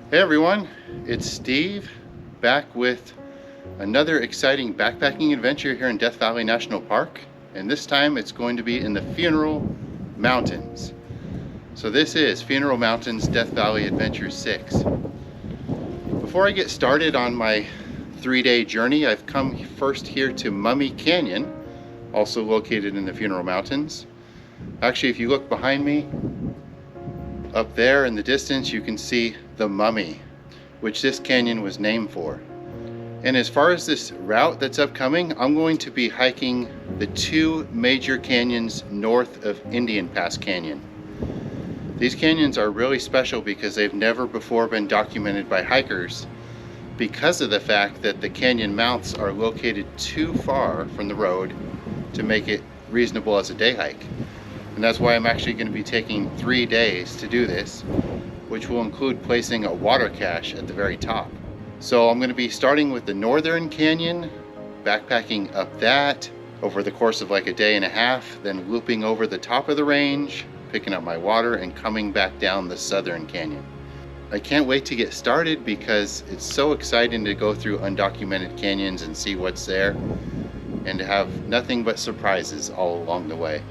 Hey everyone, it's Steve back with another exciting backpacking adventure here in Death Valley National Park, and this time it's going to be in the Funeral Mountains. So this is Funeral Mountains Death Valley Adventure 6. Before I get started on my 3-day journey, I've come first here to Mummy Canyon, also located in the Funeral Mountains. Actually, if you look behind me, up there in the distance, you can see the Mummy, which this canyon was named for. And as far as this route that's upcoming, I'm going to be hiking the two major canyons north of Indian Pass Canyon. These canyons are really special because they've never before been documented by hikers because of the fact that the canyon mouths are located too far from the road to make it reasonable as a day hike. And that's why I'm actually going to be taking 3 days to do this, which will include placing a water cache at the very top. So I'm going to be starting with the Northern Canyon, backpacking up that over the course of like a day and a half, then looping over the top of the range, picking up my water, and coming back down the Southern Canyon. I can't wait to get started because it's so exciting to go through undocumented canyons and see what's there, and to have nothing but surprises all along the way.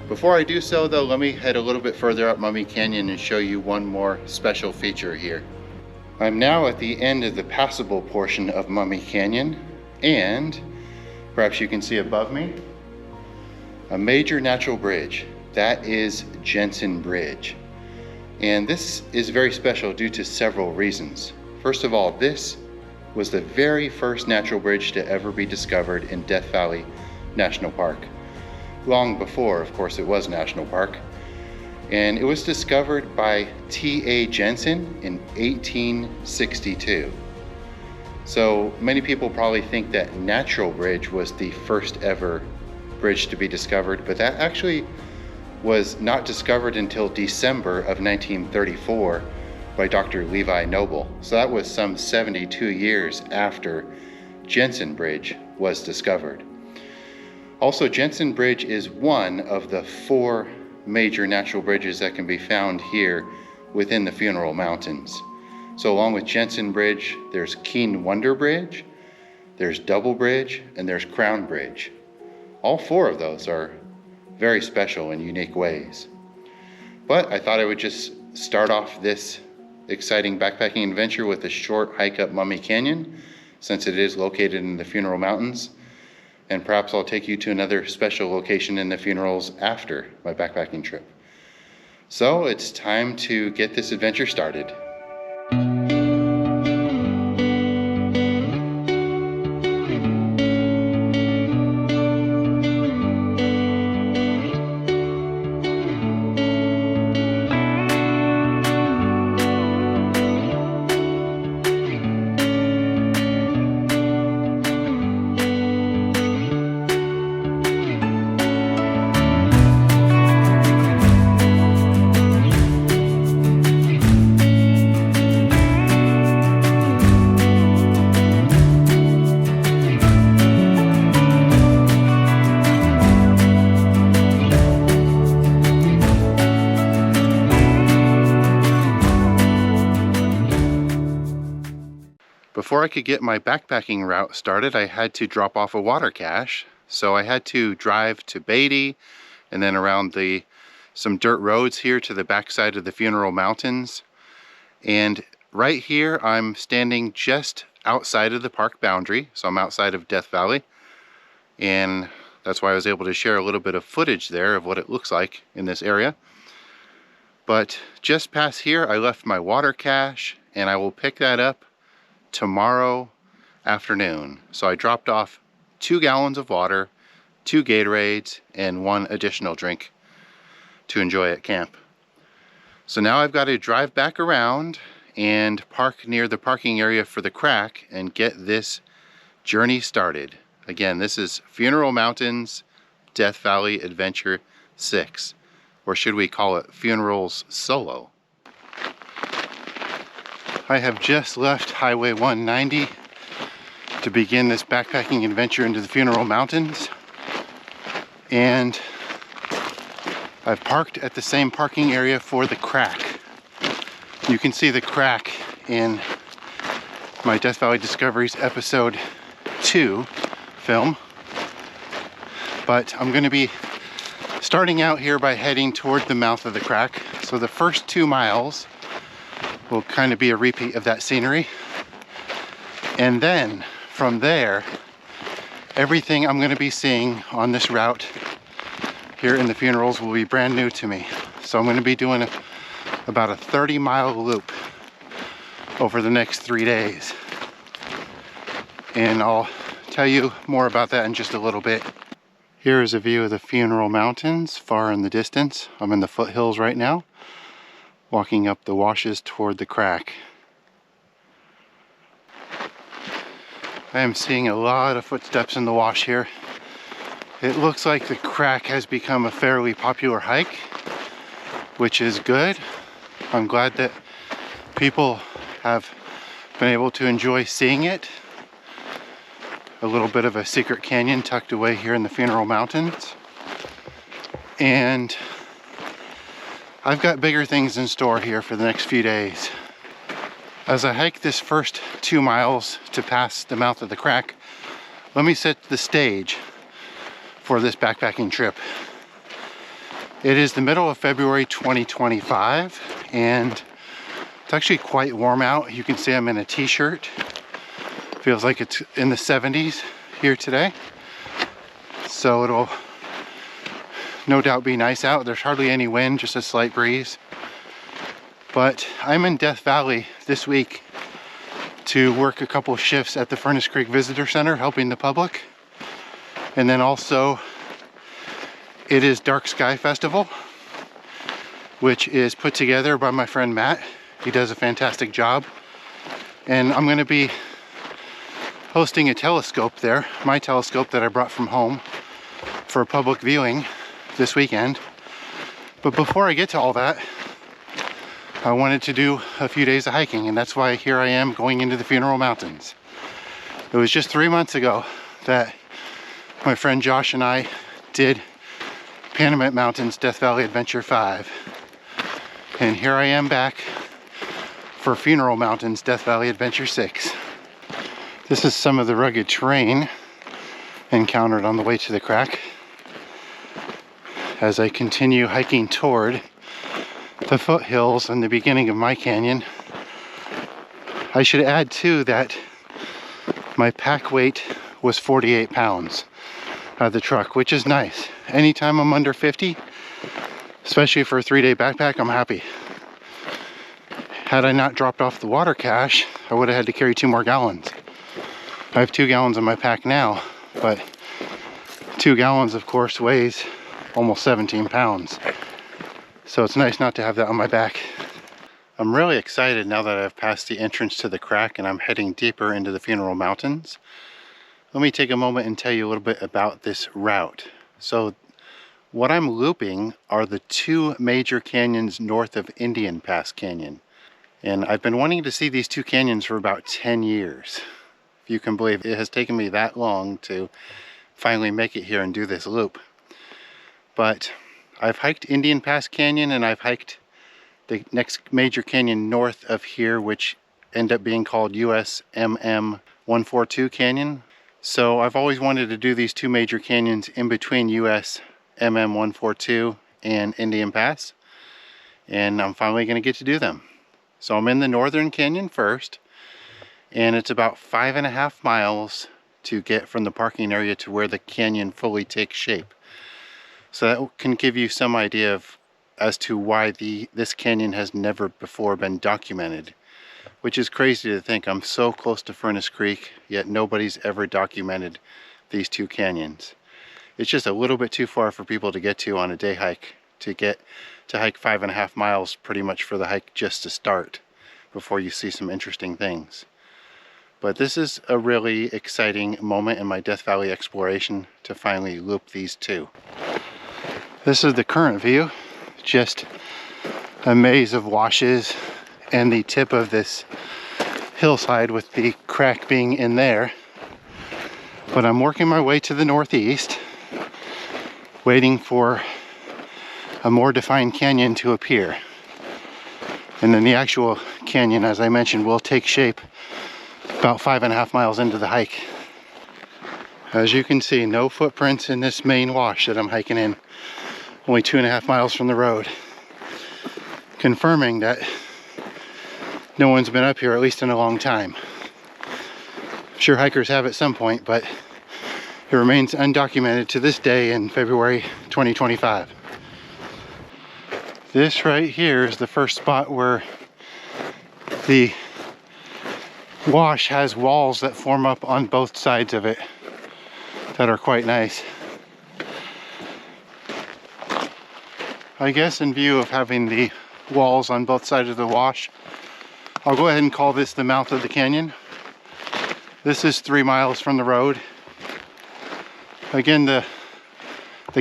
Before I do so though, let me head a little bit further up Mummy Canyon and show you one more special feature here. I'm now at the end of the passable portion of Mummy Canyon, and perhaps you can see above me a major natural bridge. That is Jensen Bridge. And this is very special due to several reasons. First of all, this was the very first natural bridge to ever be discovered in Death Valley National Park. Long before, of course, it was National Park. And it was discovered by T.A. Jensen in 1862. So many people probably think that Natural Bridge was the first ever bridge to be discovered, but that actually was not discovered until December of 1934 by Dr. Levi Noble. So that was some 72 years after Jensen Bridge was discovered. Also, Jensen Bridge is one of the 4 major natural bridges that can be found here within the Funeral Mountains. So along with Jensen Bridge, there's Keen Wonder Bridge, there's Double Bridge, and there's Crown Bridge. All 4 of those are very special in unique ways. But I thought I would just start off this exciting backpacking adventure with a short hike up Mummy Canyon, since it is located in the Funeral Mountains. And perhaps I'll take you to another special location in the funerals after my backpacking trip. So it's time to get this adventure started. Before I could get my backpacking route started, I had to drop off a water cache. So I had to drive to Beatty and then around some dirt roads here to the backside of the Funeral Mountains. And right here, I'm standing just outside of the park boundary. So I'm outside of Death Valley. And that's why I was able to share a little bit of footage there of what it looks like in this area. But just past here, I left my water cache, and I will pick that up tomorrow afternoon. So I dropped off 2 gallons of water, 2 Gatorades, and 1 additional drink to enjoy at camp. So now I've got to drive back around and park near the parking area for the crack and get this journey started. Again, this is Funeral Mountains Death Valley Adventure 6, or should we call it Funerals Solo. I have just left Highway 190 to begin this backpacking adventure into the Funeral Mountains, and I've parked at the same parking area for the crack. You can see the crack in my Death Valley Discoveries episode 2 film. But I'm going to be starting out here by heading toward the mouth of the crack. So the first 2 miles will kind of be a repeat of that scenery. And then from there, everything I'm going to be seeing on this route here in the funerals will be brand new to me. So I'm going to be doing about a 30-mile loop over the next 3 days. And I'll tell you more about that in just a little bit. Here is a view of the Funeral Mountains far in the distance. I'm in the foothills right now, walking up the washes toward the crack. I am seeing a lot of footsteps in the wash here. It looks like the crack has become a fairly popular hike, which is good. I'm glad that people have been able to enjoy seeing it. A little bit of a secret canyon tucked away here in the Funeral Mountains. And I've got bigger things in store here for the next few days. As I hike this first 2 miles to pass the mouth of the crack, let me set the stage for this backpacking trip. It is the middle of February 2025, and it's actually quite warm out. You can see I'm in a t-shirt. Feels like it's in the 70s here today. So it'll no doubt be nice out. There's hardly any wind, just a slight breeze. But I'm in Death Valley this week to work a couple shifts at the Furnace Creek Visitor Center, helping the public. And then also, it is Dark Sky Festival, which is put together by my friend Matt. He does a fantastic job. And I'm going to be hosting a telescope there, my telescope that I brought from home for public viewing this weekend. But before I get to all that, I wanted to do a few days of hiking, and that's why here I am going into the Funeral Mountains. It was just 3 months ago that my friend Josh and I did Panamint Mountains Death Valley Adventure 5. And here I am back for Funeral Mountains Death Valley Adventure 6. This is some of the rugged terrain encountered on the way to the crack as I continue hiking toward the foothills and the beginning of my canyon. I should add too that my pack weight was 48 pounds out of the truck, which is nice. Anytime I'm under 50, especially for a 3-day backpack, I'm happy. Had I not dropped off the water cache, I would have had to carry 2 more gallons. I have 2 gallons in my pack now, but 2 gallons of course weighs almost 17 pounds. So it's nice not to have that on my back. I'm really excited now that I've passed the entrance to the crack and I'm heading deeper into the Funeral Mountains. Let me take a moment and tell you a little bit about this route. So what I'm looping are the 2 major canyons north of Indian Pass Canyon. And I've been wanting to see these 2 canyons for about 10 years. If you can believe it has taken me that long to finally make it here and do this loop. But I've hiked Indian Pass Canyon and I've hiked the next major canyon north of here, which ended up being called USMM 142 Canyon. So I've always wanted to do these 2 major canyons in between USMM 142 and Indian Pass. And I'm finally going to get to do them. So I'm in the Northern Canyon first. And it's about 5.5 miles to get from the parking area to where the canyon fully takes shape. So that can give you some idea of as to why this canyon has never before been documented, which is crazy to think. I'm so close to Furnace Creek, yet nobody's ever documented these 2 canyons. It's just a little bit too far for people to get to on a day hike, to hike 5.5 miles pretty much for the hike just to start before you see some interesting things. But this is a really exciting moment in my Death Valley exploration to finally loop these 2. This is the current view, just a maze of washes and the tip of this hillside with the crack being in there. But I'm working my way to the northeast, waiting for a more defined canyon to appear. And then the actual canyon, as I mentioned, will take shape about 5.5 miles into the hike. As you can see, no footprints in this main wash that I'm hiking in. Only 2.5 miles from the road. Confirming that no one's been up here, at least in a long time. I'm sure hikers have at some point, but it remains undocumented to this day in February 2025. This right here is the first spot where the wash has walls that form up on both sides of it that are quite nice. I guess in view of having the walls on both sides of the wash, I'll go ahead and call this the mouth of the canyon. This is 3 miles from the road. Again, the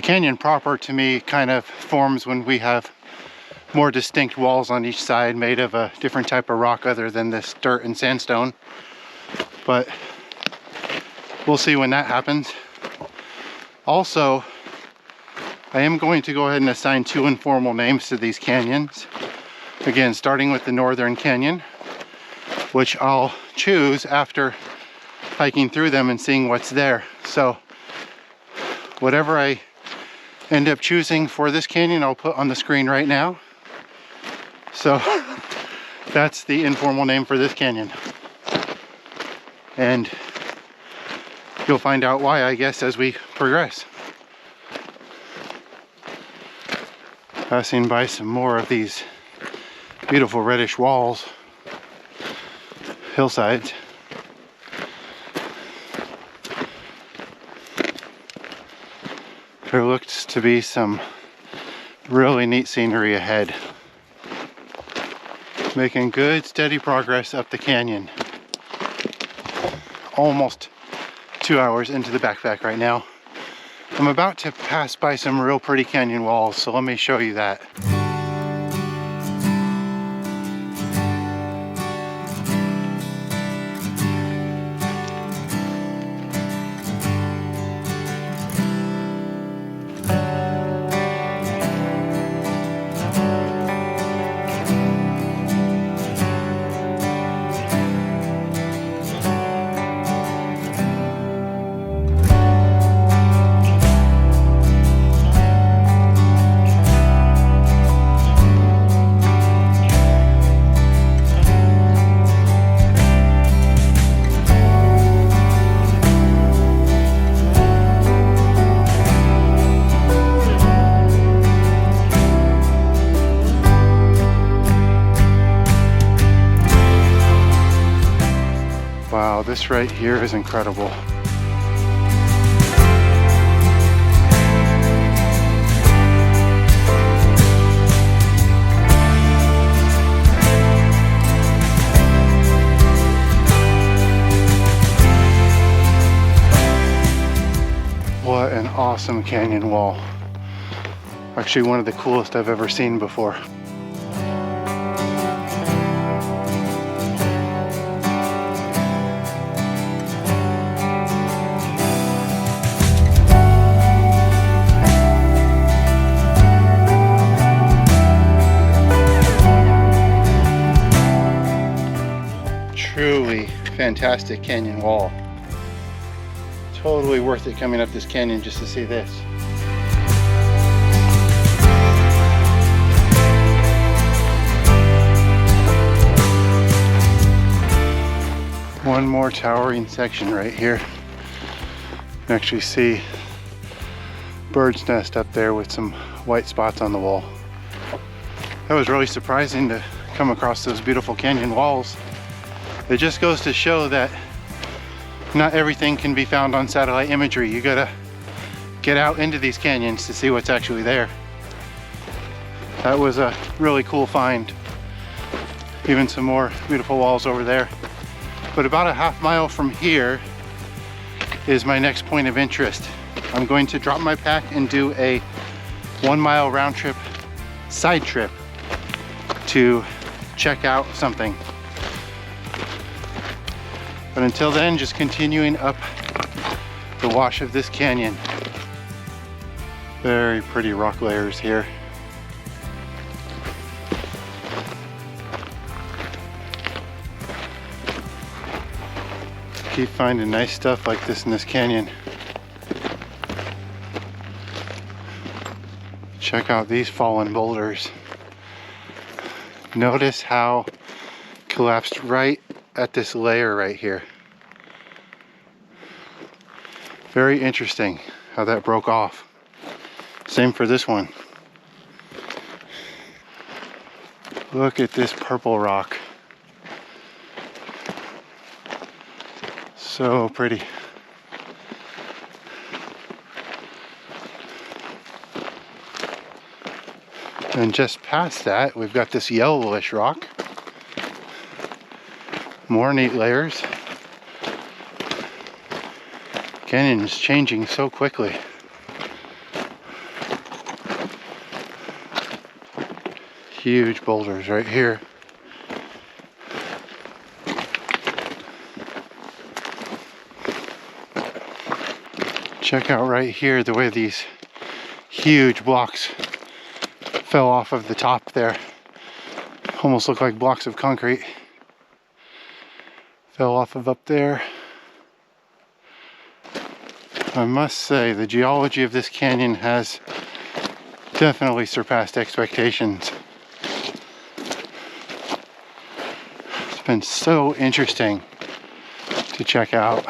canyon proper to me kind of forms when we have more distinct walls on each side made of a different type of rock other than this dirt and sandstone. But we'll see when that happens. Also, I am going to go ahead and assign 2 informal names to these canyons. Again, starting with the Northern Canyon, which I'll choose after hiking through them and seeing what's there. So whatever I end up choosing for this canyon, I'll put on the screen right now. So that's the informal name for this canyon. And you'll find out why, I guess, as we progress. Passing by some more of these beautiful reddish walls, hillsides. There looks to be some really neat scenery ahead. Making good, steady progress up the canyon. Almost 2 hours into the backpack right now. I'm about to pass by some real pretty canyon walls, so let me show you that. Wow, this right here is incredible. What an awesome canyon wall. Actually one of the coolest I've ever seen before. Truly fantastic canyon wall. Totally worth it coming up this canyon just to see this. One more towering section right here. You can actually see bird's nest up there with some white spots on the wall. That was really surprising to come across those beautiful canyon walls. It just goes to show that not everything can be found on satellite imagery. You gotta get out into these canyons to see what's actually there. That was a really cool find. Even some more beautiful walls over there. But about a half mile from here is my next point of interest. I'm going to drop my pack and do a 1 mile round trip, side trip to check out something. But until then, just continuing up the wash of this canyon. Very pretty rock layers here. Keep finding nice stuff like this in this canyon. Check out these fallen boulders. Notice how collapsed right at this layer right here. Very interesting how that broke off. Same for this one. Look at this purple rock. So pretty. And just past that, we've got this yellowish rock. More neat layers. Canyon's changing so quickly. Huge boulders right here. Check out right here the way these huge blocks fell off of the top there. Almost look like blocks of concrete. Fell off of up there. I must say the geology of this canyon has definitely surpassed expectations. It's been so interesting to check out.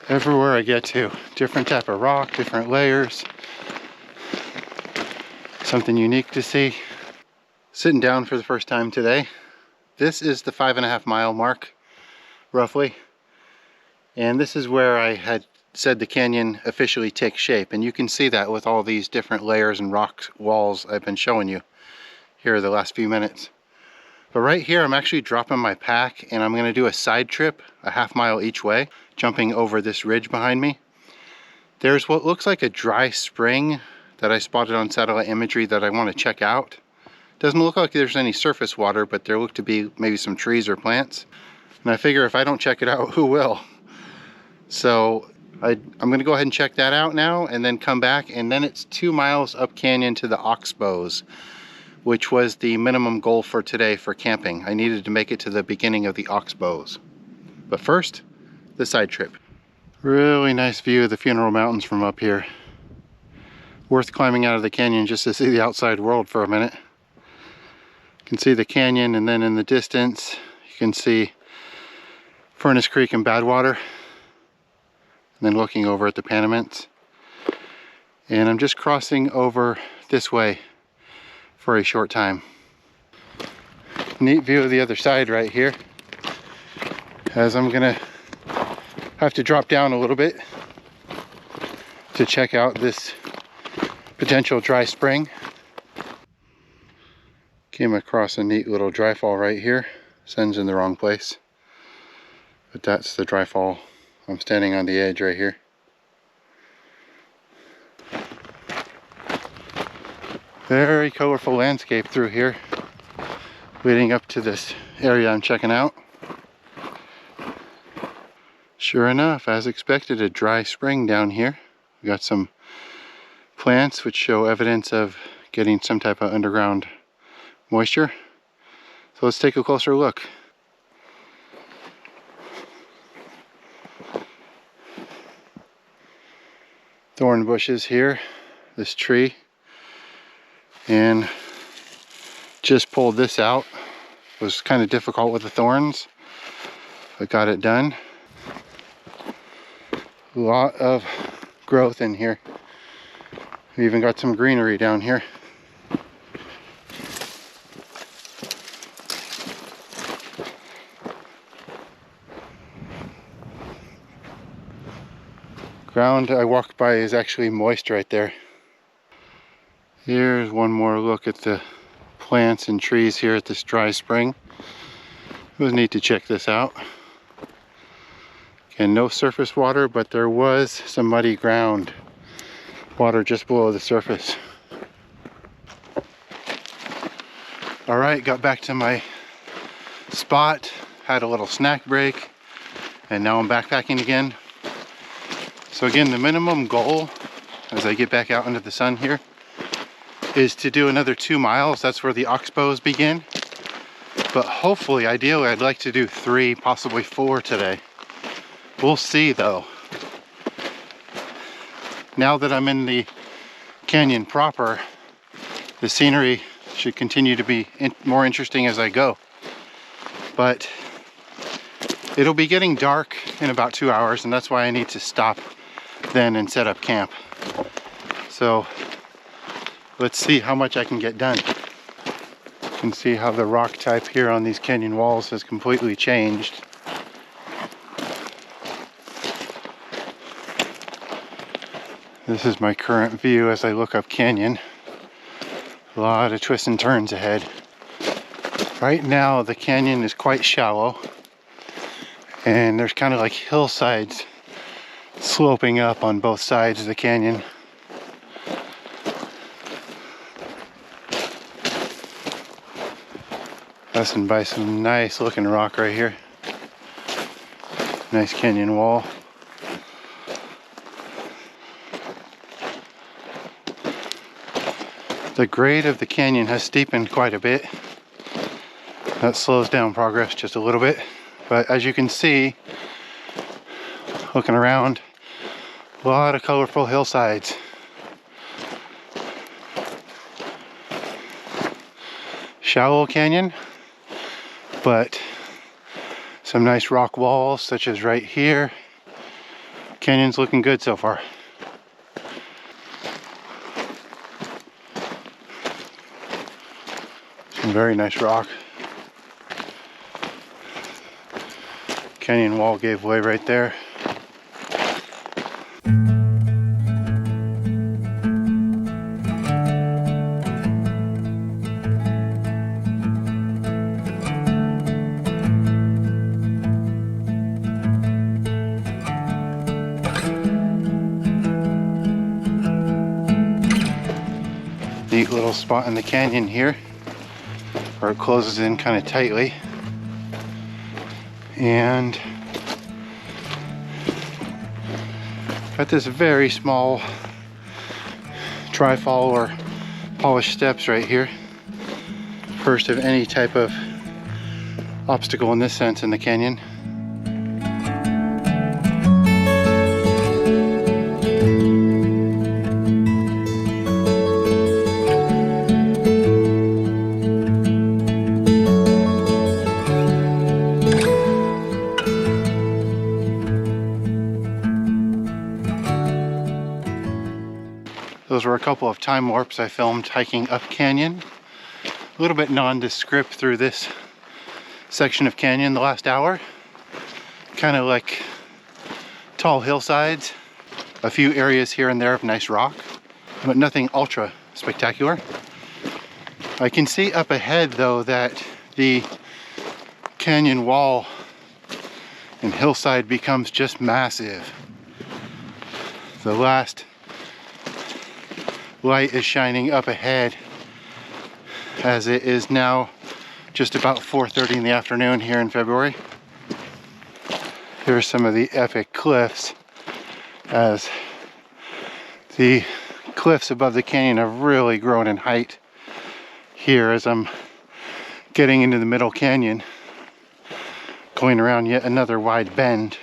Everywhere I get to, different type of rock, different layers. Something unique to see. Sitting down for the first time today. This is the 5.5 mile mark, roughly. And this is where I had said the canyon officially takes shape. And you can see that with all these different layers and rock walls I've been showing you here the last few minutes. But right here, I'm actually dropping my pack and I'm gonna do a side trip, a 1/2 mile each way, jumping over this ridge behind me. There's what looks like a dry spring that I spotted on satellite imagery that I want to check out. Doesn't look like there's any surface water, but there look to be maybe some trees or plants. And I figure if I don't check it out, who will? So I'm gonna go ahead and check that out now and then come back, and then it's 2 miles up canyon to the oxbows, which was the minimum goal for today for camping. I needed to make it to the beginning of the oxbows. But first, the side trip. Really nice view of the Funeral Mountains from up here. Worth climbing out of the canyon just to see the outside world for a minute. You can see the canyon, and then in the distance you can see Furnace Creek and Badwater. And then looking over at the Panamints. And I'm just crossing over this way for a short time. Neat view of the other side right here, as I'm gonna have to drop down a little bit to check out this potential dry spring. Came across a neat little dryfall right here. Sun's in the wrong place, but that's the dryfall. I'm standing on the edge right here. Very colorful landscape through here, leading up to this area I'm checking out. Sure enough, as expected, a dry spring down here. We got some plants which show evidence of getting some type of underground moisture. So let's take a closer look. Thorn bushes here, this tree, and just pulled this out. It was kind of difficult with the thorns, but got it done. A lot of growth in here. We even got some greenery down here. Ground I walked by is actually moist right there. Here's one more look at the plants and trees here at this dry spring. It was neat to check this out. Again, no surface water, but there was some muddy ground. Water just below the surface. All right, got back to my spot, had a little snack break, and now I'm backpacking again. So again, the minimum goal as I get back out into the sun here is to do another 2 miles. That's where the oxbows begin. But hopefully, ideally, I'd like to do 3, possibly 4 today. We'll see though. Now that I'm in the canyon proper, the scenery should continue to be more interesting as I go. But it'll be getting dark in about 2 hours, and that's why I need to stop then and set up camp. So let's see how much I can get done. You can see how the rock type here on these canyon walls has completely changed. This is my current view as I look up canyon. A lot of twists and turns ahead. Right now the canyon is quite shallow, and there's kind of like hillsides sloping up on both sides of the canyon. Passing by some nice looking rock right here. Nice canyon wall. The grade of the canyon has steepened quite a bit. That slows down progress just a little bit. But as you can see, looking around, a lot of colorful hillsides. Shallow canyon, but some nice rock walls, such as right here. Canyon's looking good so far. Some very nice rock. Canyon wall gave way right there. Neat little spot in the canyon here where it closes in kind of tightly, and got this very small dryfall or polished steps right here. First of any type of obstacle in this sense in the canyon. Those were a couple of time warps I filmed hiking up canyon. A little bit nondescript through this section of canyon the last hour. Kind of like tall hillsides. A few areas here and there of nice rock, but nothing ultra spectacular. I can see up ahead though that the canyon wall and hillside becomes just massive. The last light is shining up ahead as it is now just about 4:30 in the afternoon here in February. Here are some of the epic cliffs, as the cliffs above the canyon have really grown in height here as I'm getting into the middle canyon, going around yet another wide bend.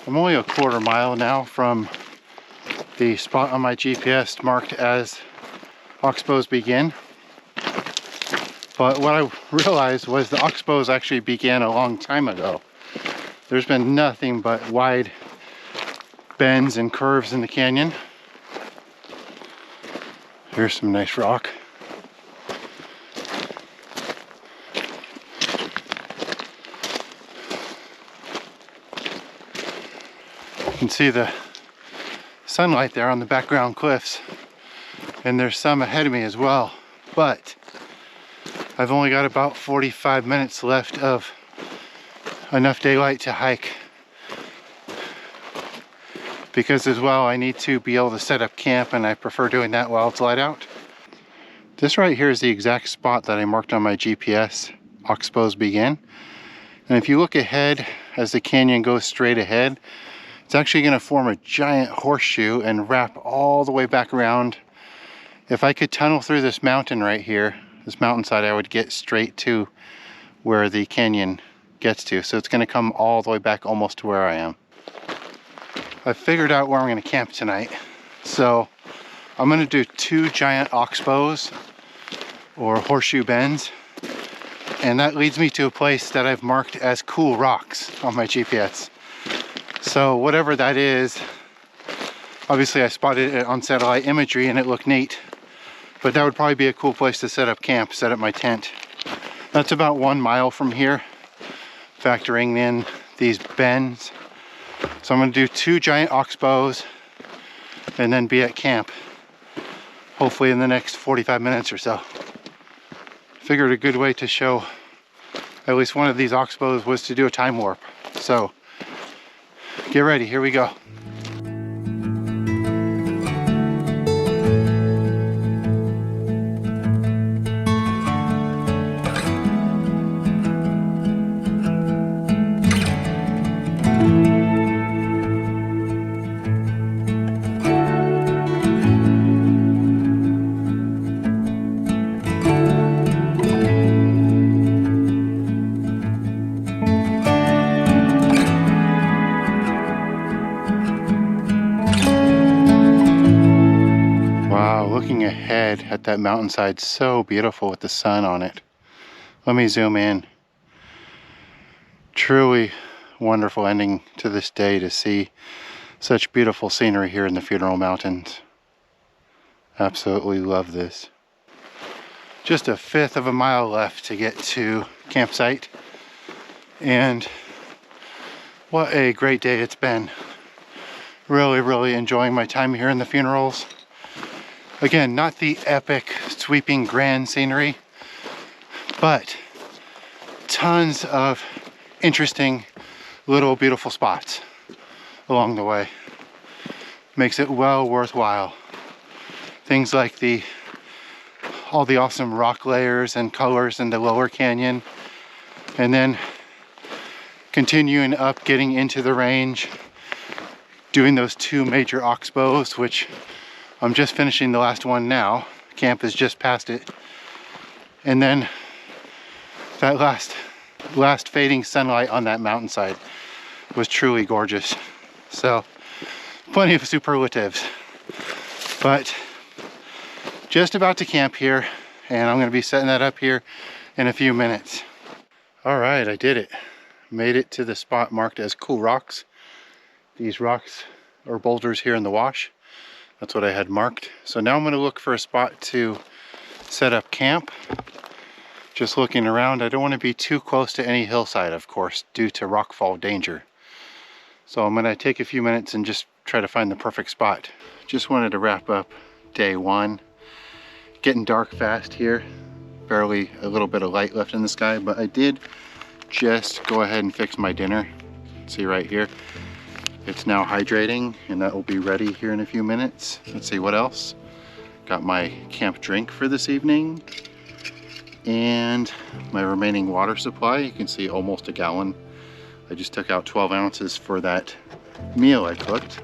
I'm only a quarter mile now from the spot on my GPS marked as oxbows begin. But what I realized was the oxbows actually began a long time ago. There's been nothing but wide bends and curves in the canyon. Here's some nice rock. You can see the sunlight there on the background cliffs, and there's some ahead of me as well, but I've only got about 45 minutes left of enough daylight to hike, because as well I need to be able to set up camp, and I prefer doing that while it's light out. This right here is the exact spot that I marked on my GPS, oxbows begin. And if you look ahead as the canyon goes straight ahead, it's actually going to form a giant horseshoe and wrap all the way back around If I could tunnel through this mountain right here, this mountainside, I would get straight to where the canyon gets to. So it's going to come all the way back almost to where I am. I figured out where I'm going to camp tonight. So I'm going to do 2 giant oxbows or horseshoe bends. And that leads me to a place that I've marked as Cool Rocks on my GPS. So whatever that is, obviously I spotted it on satellite imagery and it looked neat. But that would probably be a cool place to set up camp, set up my tent. That's about 1 mile from here, factoring in these bends. So I'm going to do 2 giant oxbows and then be at camp, hopefully in the next 45 minutes or so. Figured a good way to show at least one of these oxbows was to do a time warp. So get ready, here we go. Looking ahead at that mountainside, so beautiful with the sun on it. Let me zoom in. Truly wonderful ending to this day to see such beautiful scenery here in the Funeral Mountains. Absolutely love this. Just a 1/5 of a mile left to get to campsite, and what a great day it's been. Really enjoying my time here in the funerals. Again, not the epic, sweeping, grand scenery, but tons of interesting little beautiful spots along the way. Makes it well worthwhile. Things like all the awesome rock layers and colors in the lower canyon, and then continuing up, getting into the range, doing those 2 major oxbows, which I'm just finishing the last one now. Camp is just past it. And then that last fading sunlight on that mountainside was truly gorgeous. So plenty of superlatives. But just about to camp here, and I'm going to be setting that up here in a few minutes. All right, I did it. Made it to the spot marked as Cool Rocks. These rocks or boulders here in the wash. That's what I had marked. So now I'm going to look for a spot to set up camp. Just looking around, I don't want to be too close to any hillside, of course, due to rockfall danger. So I'm going to take a few minutes and just try to find the perfect spot. Just wanted to wrap up day 1. Getting dark fast here. Barely a little bit of light left in the sky, but I did just go ahead and fix my dinner. See right here. It's now hydrating, and that will be ready here in a few minutes. Let's see what else. Got my camp drink for this evening, and my remaining water supply. You can see almost a gallon. I just took out 12 ounces for that meal I cooked.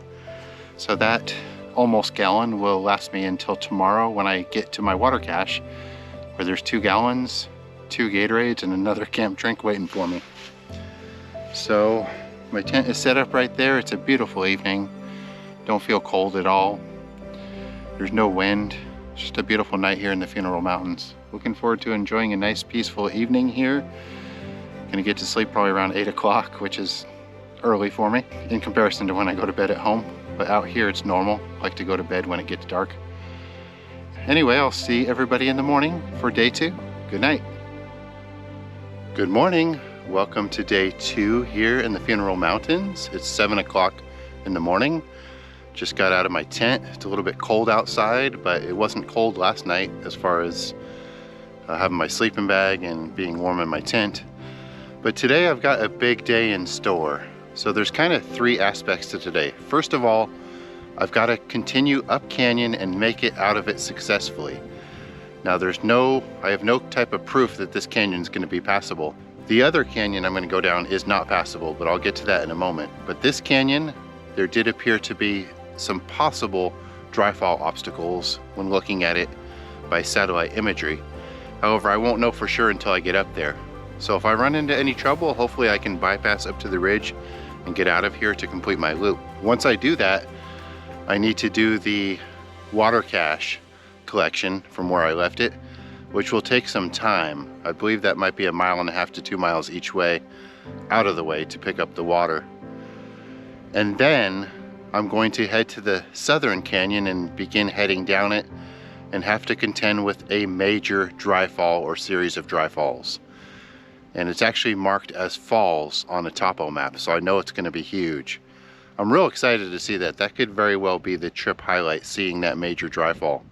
So that almost gallon will last me until tomorrow when I get to my water cache, where there's 2 gallons, 2 Gatorades, and another camp drink waiting for me. So my tent is set up right there. It's a beautiful evening. Don't feel cold at all. There's no wind. It's just a beautiful night here in the Funeral Mountains. Looking forward to enjoying a nice peaceful evening here. Gonna get to sleep probably around 8 o'clock, which is early for me in comparison to when I go to bed at home. But out here it's normal. I like to go to bed when it gets dark. Anyway, I'll see everybody in the morning for day 2. Good night. Good morning. Welcome to day 2 here in the Funeral Mountains. It's 7 o'clock in the morning. Just got out of my tent. It's a little bit cold outside, but it wasn't cold last night as far as having my sleeping bag and being warm in my tent. But today I've got a big day in store. So there's kind of 3 aspects to today. First of all, I've got to continue up canyon and make it out of it successfully. Now I have no type of proof that this canyon is going to be passable. The other canyon I'm going to go down is not passable, but I'll get to that in a moment. But this canyon, there did appear to be some possible dryfall obstacles when looking at it by satellite imagery. However, I won't know for sure until I get up there. So if I run into any trouble, hopefully I can bypass up to the ridge and get out of here to complete my loop. Once I do that, I need to do the water cache collection from where I left it, which will take some time. I believe that might be 1.5 miles to 2 miles each way out of the way to pick up the water. And then I'm going to head to the southern canyon and begin heading down it and have to contend with a major dry fall or series of dry falls. And it's actually marked as falls on a topo map, so I know it's going to be huge. I'm real excited to see that. That could very well be the trip highlight, seeing that major dry fall.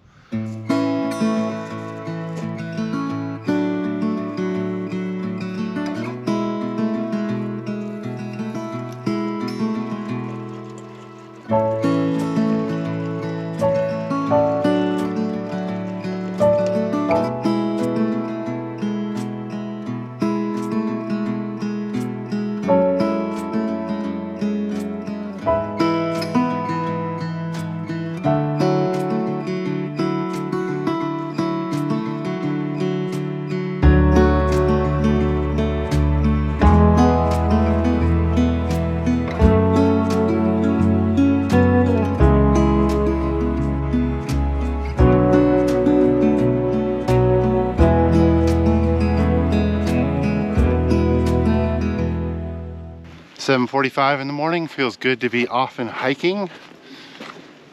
7:45 in the morning, feels good to be off and hiking.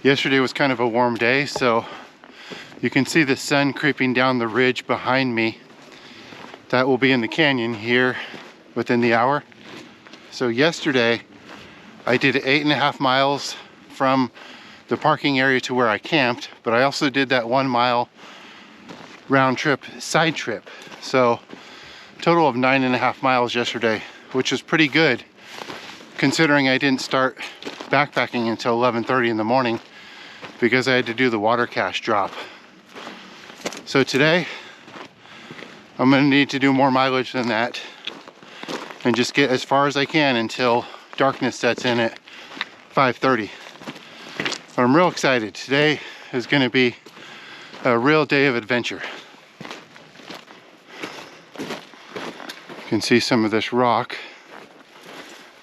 Yesterday was kind of a warm day, so you can see the sun creeping down the ridge behind me. That will be in the canyon here within the hour. So yesterday I did 8.5 miles from the parking area to where I camped, but I also did that 1 mile round trip side trip. So total of 9.5 miles yesterday, which is pretty good considering I didn't start backpacking until 11:30 in the morning because I had to do the water cache drop. So today I'm gonna need to do more mileage than that and just get as far as I can until darkness sets in at 5:30. But I'm real excited. Today is gonna be a real day of adventure. You can see some of this rock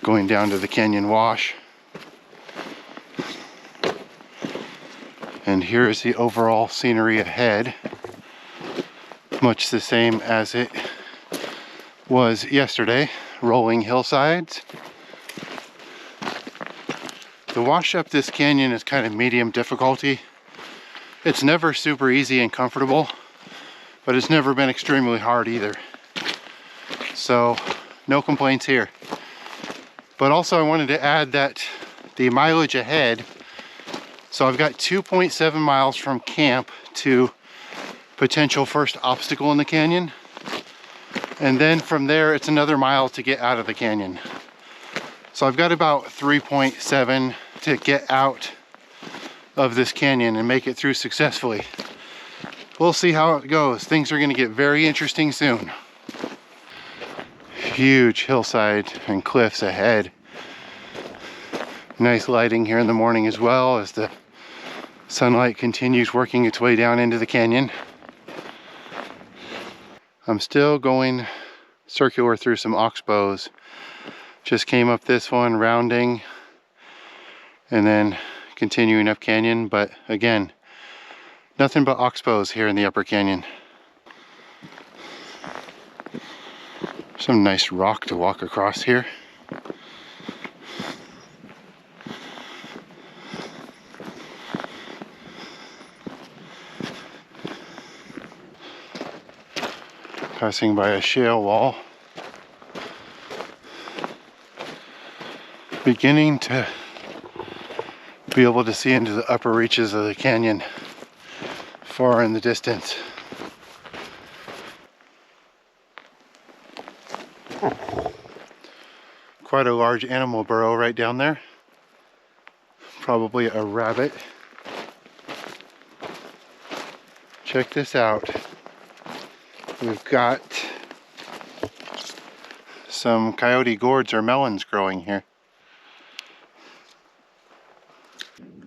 going down to the canyon wash. And here is the overall scenery ahead. Much the same as it was yesterday, rolling hillsides. The wash up this canyon is kind of medium difficulty. It's never super easy and comfortable, but it's never been extremely hard either. So no complaints here. But also I wanted to add that the mileage ahead, so I've got 2.7 miles from camp to potential first obstacle in the canyon. And then from there, it's another mile to get out of the canyon. So I've got about 3.7 to get out of this canyon and make it through successfully. We'll see how it goes. Things are gonna get very interesting soon. Huge hillside and cliffs ahead. Nice lighting here in the morning as well as the sunlight continues working its way down into the canyon. I'm still going circular through some oxbows. Just came up this one, rounding, and then continuing up canyon. But again, nothing but oxbows here in the upper canyon. Some nice rock to walk across here. Passing by a shale wall. Beginning to be able to see into the upper reaches of the canyon far in the distance. Quite a large animal burrow right down there. Probably a rabbit. Check this out. We've got some coyote gourds or melons growing here.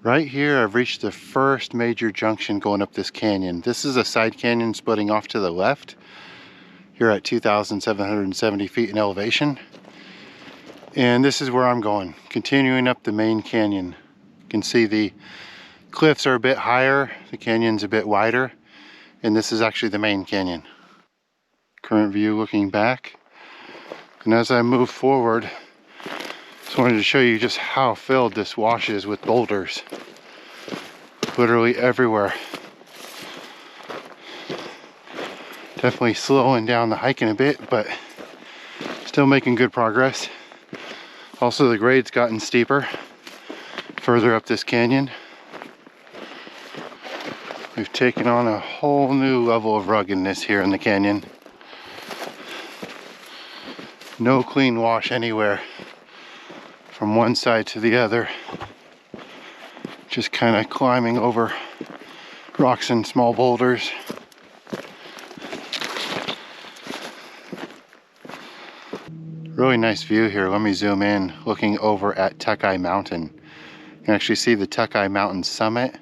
Right here, I've reached the first major junction going up this canyon. This is a side canyon splitting off to the left. Here at 2,770 feet in elevation. And this is where I'm going, continuing up the main canyon. You can see the cliffs are a bit higher, the canyon's a bit wider, and this is actually the main canyon. Current view looking back. And as I move forward, just wanted to show you just how filled this wash is with boulders. Literally everywhere. Definitely slowing down the hiking a bit, but still making good progress. Also, the grade's gotten steeper further up this canyon. We've taken on a whole new level of ruggedness here in the canyon. No clean wash anywhere from one side to the other. Just kind of climbing over rocks and small boulders. Really nice view here. Let me zoom in, looking over at Tuckeye Mountain. You can actually see the Tuckeye Mountain summit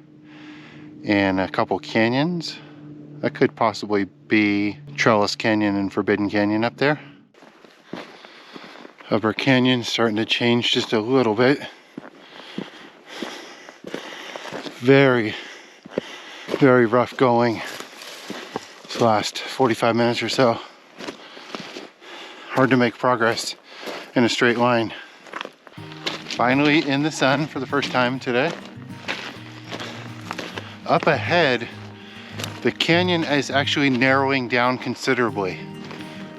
and a couple canyons. That could possibly be Trellis Canyon and Forbidden Canyon up there. Upper Canyon starting to change just a little bit. Very, very rough going this last 45 minutes or so. Hard to make progress in a straight line. Finally in the sun for the first time today. Up ahead, the canyon is actually narrowing down considerably.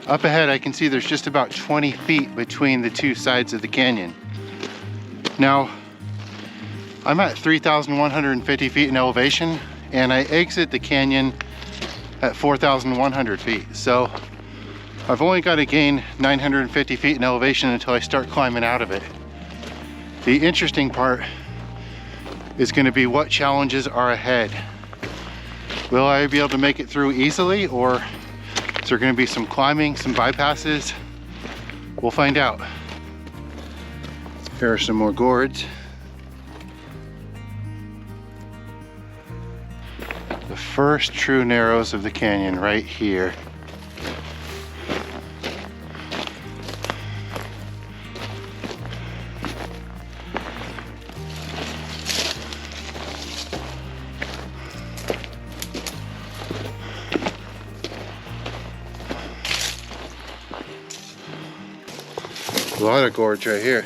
Up ahead, I can see there's just about 20 feet between the two sides of the canyon. Now, I'm at 3,150 feet in elevation, and I exit the canyon at 4,100 feet. So I've only got to gain 950 feet in elevation until I start climbing out of it. The interesting part is going to be what challenges are ahead. Will I be able to make it through easily, or is there going to be some climbing, some bypasses? We'll find out. Here are some more gourds. The first true narrows of the canyon right here. A lot of gorge right here.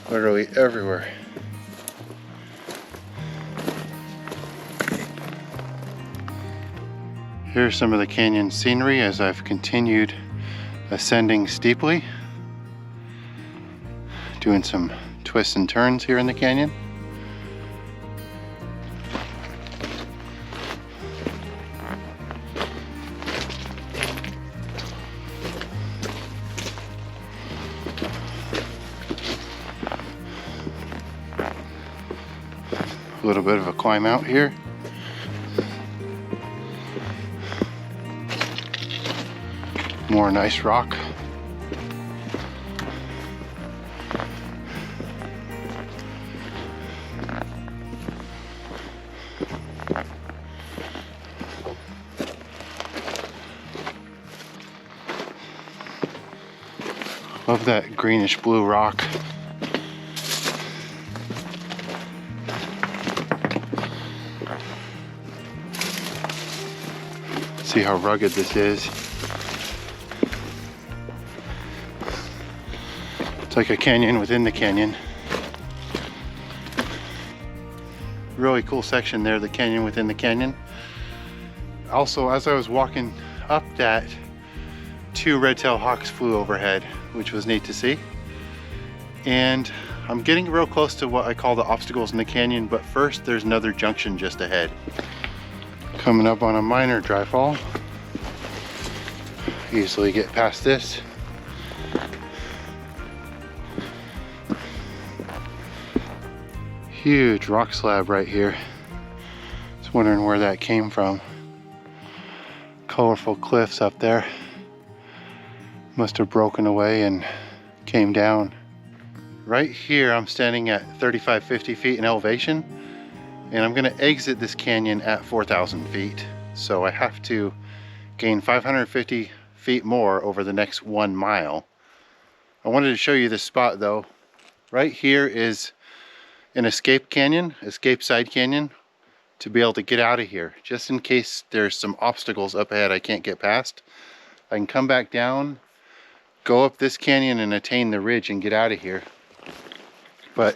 Literally everywhere. Here's some of the canyon scenery as I've continued ascending steeply. Doing some twists and turns here in the canyon. A little bit of a climb out here. More nice rock. Love that greenish blue rock. See how rugged this is. It's like a canyon within the canyon. Really cool section there, the canyon within the canyon. Also, as I was walking up that, 2 red-tailed hawks flew overhead, which was neat to see. And I'm getting real close to what I call the obstacles in the canyon, but first there's another junction just ahead. Coming up on a minor dryfall. Easily get past this. Huge rock slab right here. Just wondering where that came from. Colorful cliffs up there. Must have broken away and came down. Right here, I'm standing at 3550 feet in elevation, and I'm gonna exit this canyon at 4,000 feet. So I have to gain 550 feet more over the next 1 mile. I wanted to show you this spot though. Right here is an escape canyon, escape side canyon, to be able to get out of here. Just in case there's some obstacles up ahead I can't get past, I can come back down, go up this canyon and attain the ridge and get out of here. But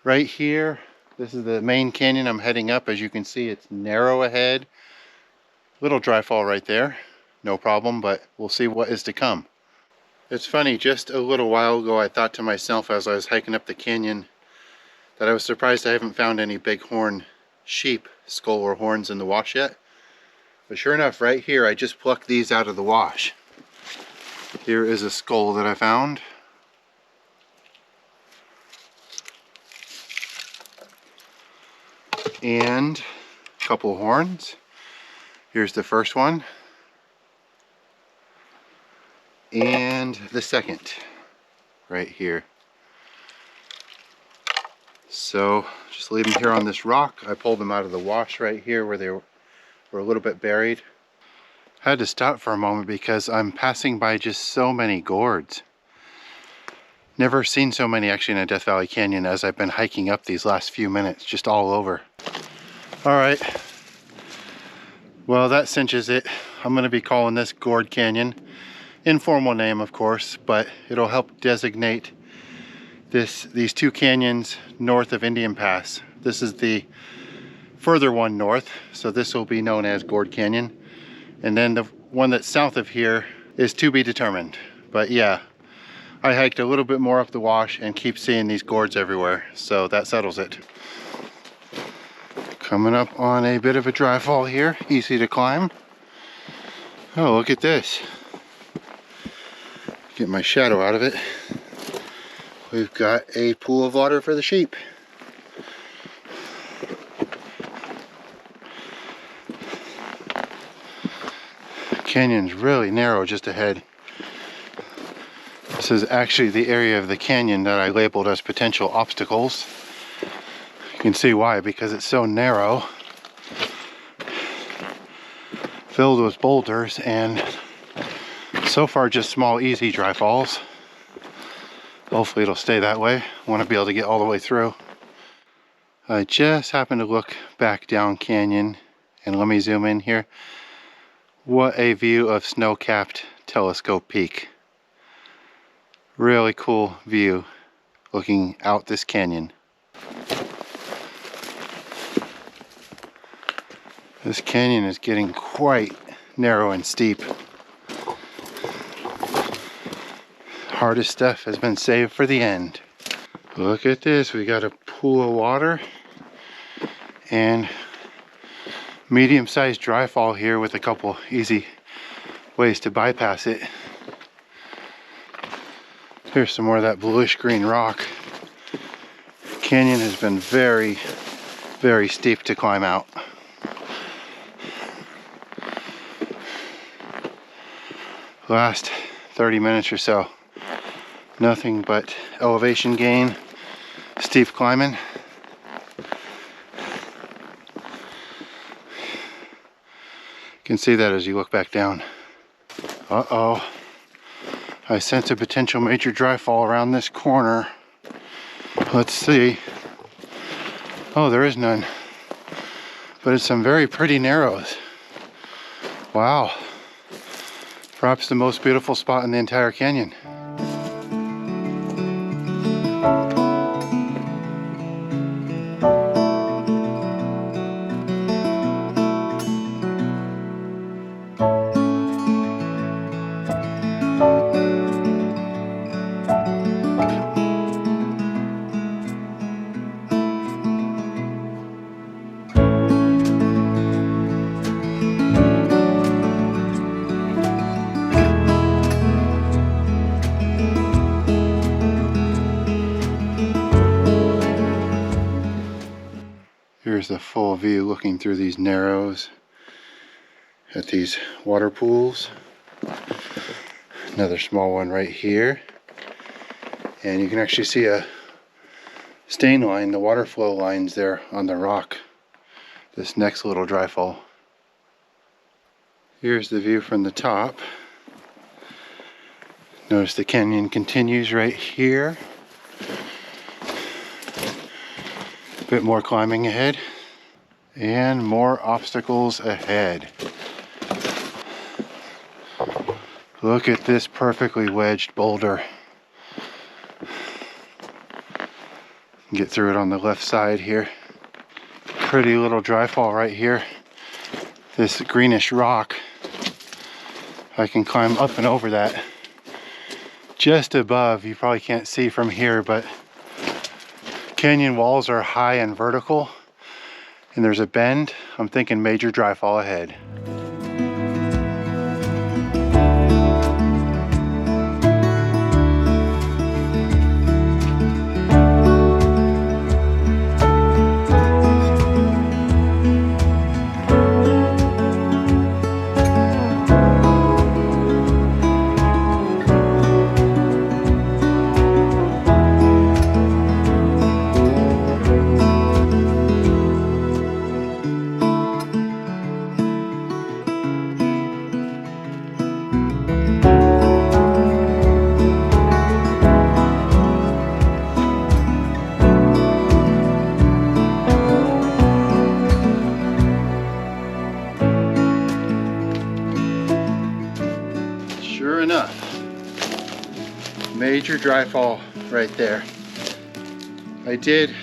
right here, this is the main canyon I'm heading up. As you can see, it's narrow ahead. Little dry fall right there, no problem, but we'll see what is to come. It's funny, just a little while ago I thought to myself as I was hiking up the canyon that I was surprised I haven't found any bighorn sheep skull or horns in the wash yet. But sure enough, right here, I just plucked these out of the wash. Here is a skull that I found. And a couple horns. Here's the first one. And the second, right here. So just leave them here on this rock. I pulled them out of the wash right here where they were a little bit buried. I had to stop for a moment because I'm passing by just so many gourds. Never seen so many actually in a Death Valley Canyon as I've been hiking up these last few minutes, just all over. All right, well that cinches it. I'm gonna be calling this Gourd Canyon. Informal name of course, but it'll help designate these two canyons north of Indian Pass. This is the further one north, so this will be known as Gourd Canyon. And then the one that's south of here is to be determined. But yeah, I hiked a little bit more up the wash and keep seeing these gourds everywhere, so that settles it. Coming up on a bit of a dry fall here, easy to climb. Oh, look at this. Get my shadow out of it. We've got a pool of water for the sheep. The canyon's really narrow just ahead. This is actually the area of the canyon that I labeled as potential obstacles. You can see why, because it's so narrow, filled with boulders, and so far just small easy dry falls. Hopefully it'll stay that way. I want to be able to get all the way through. I just happened to look back down canyon, and let me zoom in here. What a view of snow-capped Telescope Peak. Really cool view looking out this canyon. This canyon is getting quite narrow and steep. Hardest stuff has been saved for the end. Look at this, we got a pool of water and medium-sized dry fall here with a couple easy ways to bypass it. Here's some more of that bluish green rock. Canyon has been very, very steep to climb out. Last 30 minutes or so, nothing but elevation gain, steep climbing. You can see that as you look back down. Uh-oh. I sense a potential major dry fall around this corner. Let's see. Oh, there is none. But it's some very pretty narrows. Wow. Perhaps the most beautiful spot in the entire canyon. Here's the full view looking through these narrows at these water pools. Another small one right here. And you can actually see a stain line, the water flow lines there on the rock. This next little dry fall. Here's the view from the top. Notice the canyon continues right here. A bit more climbing ahead. And more obstacles ahead. Look at this perfectly wedged boulder. Get through it on the left side here. Pretty little dry fall right here. This greenish rock. I can climb up and over that. Just above, you probably can't see from here, but canyon walls are high and vertical. And there's a bend. I'm thinking major dry fall ahead. Sure enough, major dry fall right there. I did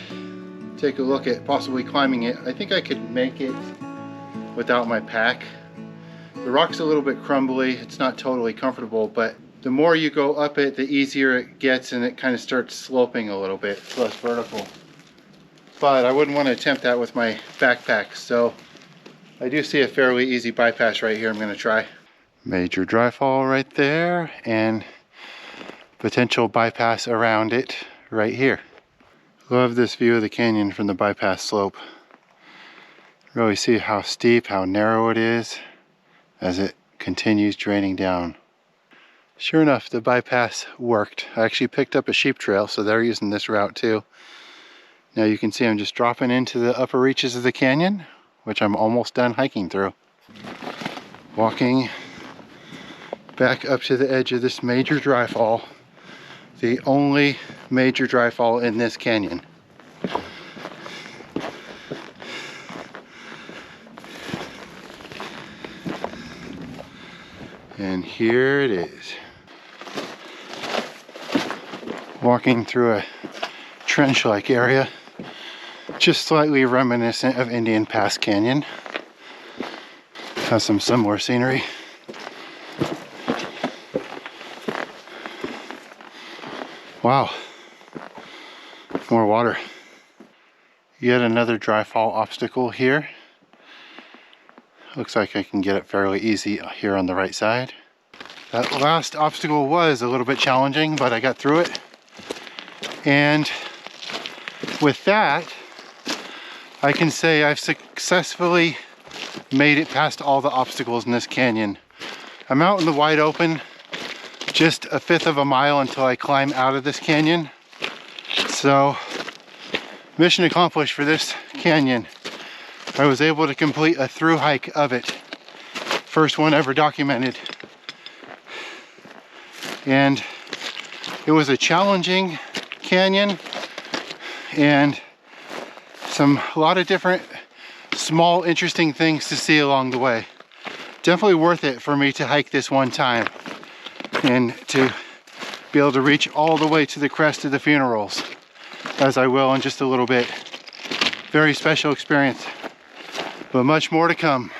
take a look at possibly climbing it. I think I could make it without my pack. The rock's a little bit crumbly, it's not totally comfortable, but the more you go up it, the easier it gets, and it kind of starts sloping a little bit. It's less vertical. But I wouldn't want to attempt that with my backpack, so I do see a fairly easy bypass right here I'm going to try. Major dry fall right there, and potential bypass around it right here. Love this view of the canyon from the bypass slope. Really see how steep, how narrow it is as it continues draining down. Sure enough, the bypass worked. I actually picked up a sheep trail, so they're using this route too. Now you can see I'm just dropping into the upper reaches of the canyon, which I'm almost done hiking through. Walking back up to the edge of this major dry fall, the only major dry fall in this canyon. And here it is. Walking through a trench-like area, just slightly reminiscent of Indian Pass Canyon. Has some similar scenery. Wow, more water. Yet another dry fall obstacle here. Looks like I can get it fairly easy here on the right side. That last obstacle was a little bit challenging, but I got through it. And with that, I can say I've successfully made it past all the obstacles in this canyon. I'm out in the wide open, just a fifth of a mile until I climb out of this canyon. So, mission accomplished for this canyon. I was able to complete a through hike of it. First one ever documented. And it was a challenging canyon, and a lot of different small interesting things to see along the way. Definitely worth it for me to hike this one time and to be able to reach all the way to the crest of the funerals, as I will in just a little bit. Very special experience, but much more to come.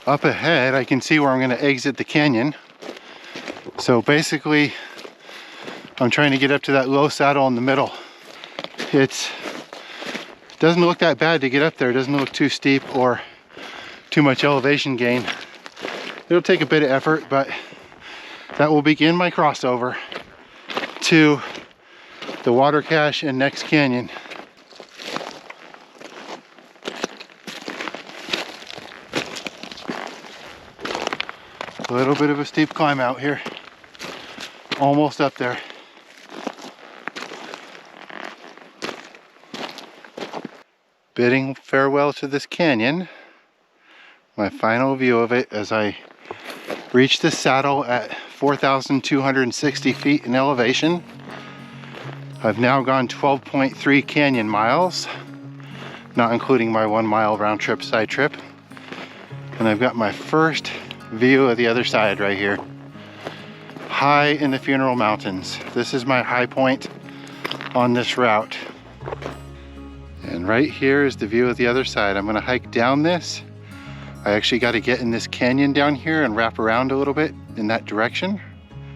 Up ahead, I can see where I'm going to exit the canyon. So basically, I'm trying to get up to that low saddle in the middle. It doesn't look that bad to get up there. It doesn't look too steep or too much elevation gain. It'll take a bit of effort, but that will begin my crossover to the water cache and next canyon. A little bit of a steep climb out here. Almost up there. Bidding farewell to this canyon. My final view of it as I reach the saddle at 4,260 feet in elevation. I've now gone 12.3 canyon miles, not including my 1 mile round trip side trip. And I've got my first view of the other side right here. High in the Funeral Mountains. This is my high point on this route. And right here is the view of the other side. I'm gonna hike down this. I actually got to get in this canyon down here and wrap around a little bit in that direction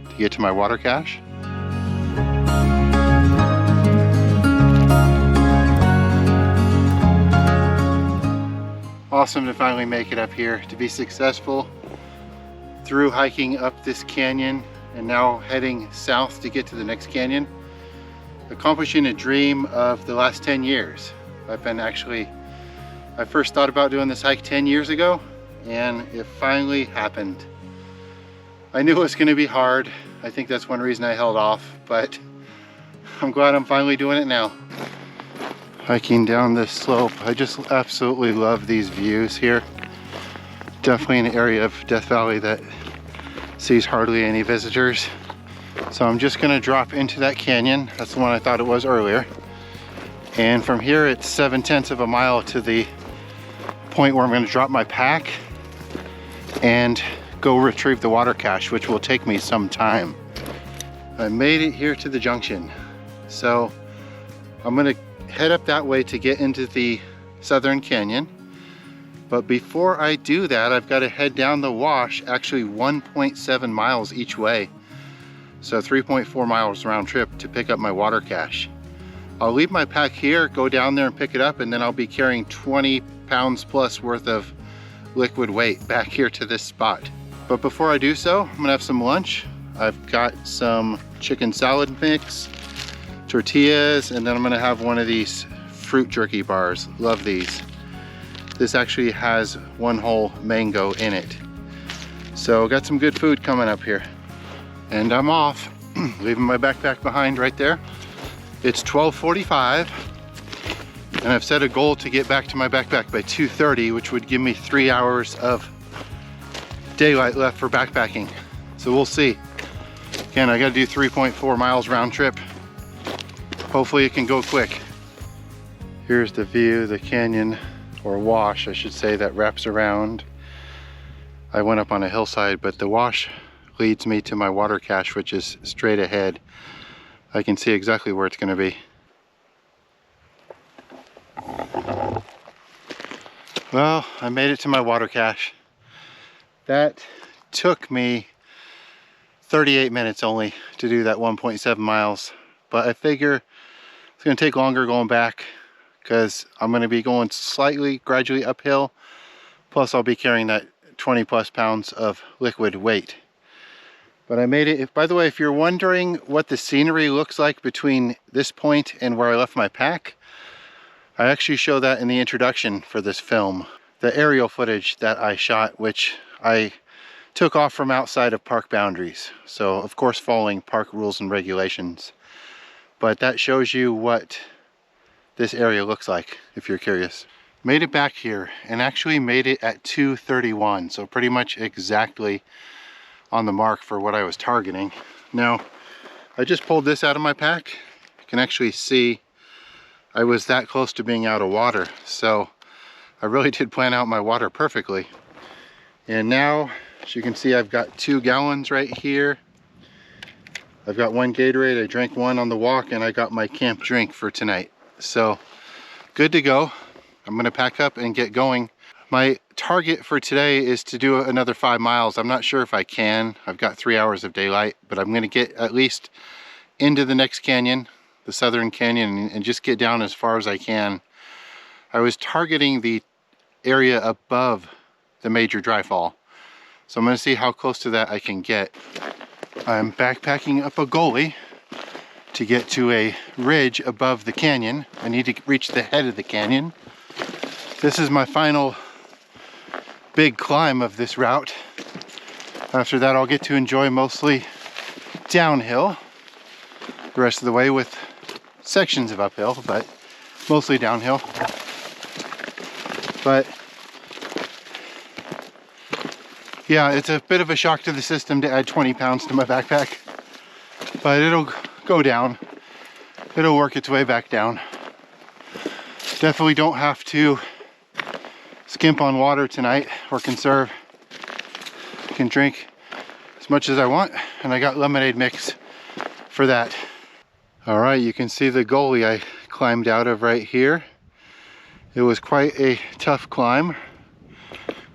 to get to my water cache. Awesome to finally make it up here, to be successful through hiking up this canyon and now heading south to get to the next canyon. Accomplishing a dream of the last 10 years. I first thought about doing this hike 10 years ago, and it finally happened. I knew it was going to be hard. I think that's one reason I held off, but I'm glad I'm finally doing it now. Hiking down this slope, I just absolutely love these views here. Definitely an area of Death Valley that sees hardly any visitors. So I'm just going to drop into that canyon. That's the one I thought it was earlier. And from here it's 7/10 of a mile to the point where I'm going to drop my pack and go retrieve the water cache, which will take me some time. I made it here to the junction. So I'm going to head up that way to get into the Southern Canyon. But before I do that, I've got to head down the wash, actually 1.7 miles each way. So 3.4 miles round trip to pick up my water cache. I'll leave my pack here, go down there and pick it up, and then I'll be carrying 20 pounds plus worth of liquid weight back here to this spot. But before I do so, I'm gonna have some lunch. I've got some chicken salad mix, tortillas, and then I'm gonna have one of these fruit jerky bars. Love these. This actually has one whole mango in it. So got some good food coming up here. And I'm off, leaving my backpack behind right there. It's 12:45, and I've set a goal to get back to my backpack by 2:30, which would give me 3 hours of daylight left for backpacking. So we'll see. Again, I gotta do 3.4 miles round trip. Hopefully it can go quick. Here's the view, the canyon, or wash, I should say, that wraps around. I went up on a hillside, but the wash leads me to my water cache, which is straight ahead. I can see exactly where it's going to be. Well, I made it to my water cache. That took me 38 minutes only to do that 1.7 miles, but I figure it's going to take longer going back because I'm going to be going slightly gradually uphill, plus I'll be carrying that 20 plus pounds of liquid weight. But I made it. By the way, if you're wondering what the scenery looks like between this point and where I left my pack, I actually show that in the introduction for this film. The aerial footage that I shot, which I took off from outside of park boundaries. So of course following park rules and regulations. But that shows you what this area looks like if you're curious. Made it back here and actually made it at 2:31. So pretty much exactly on the mark for what I was targeting. Now, I just pulled this out of my pack. You can actually see I was that close to being out of water. So I really did plan out my water perfectly. And now, as you can see, I've got 2 gallons right here. I've got 1 Gatorade, I drank 1 on the walk, and I got my camp drink for tonight. So, good to go. I'm gonna pack up and get going. My target for today is to do another 5 miles. I'm not sure if I can. I've got 3 hours of daylight, but I'm gonna get at least into the next canyon, the Southern Canyon, and just get down as far as I can. I was targeting the area above the major dryfall. So I'm gonna see how close to that I can get. I'm backpacking up a gully to get to a ridge above the canyon. I need to reach the head of the canyon. This is my final big climb of this route. After that, I'll get to enjoy mostly downhill the rest of the way with sections of uphill, but mostly downhill. But yeah, it's a bit of a shock to the system to add 20 pounds to my backpack, but it'll go down. It'll work its way back down. Definitely don't have to skimp on water tonight or conserve. I can drink as much as I want, and I got lemonade mix for that. All right, you can see the gully I climbed out of right here. It was quite a tough climb.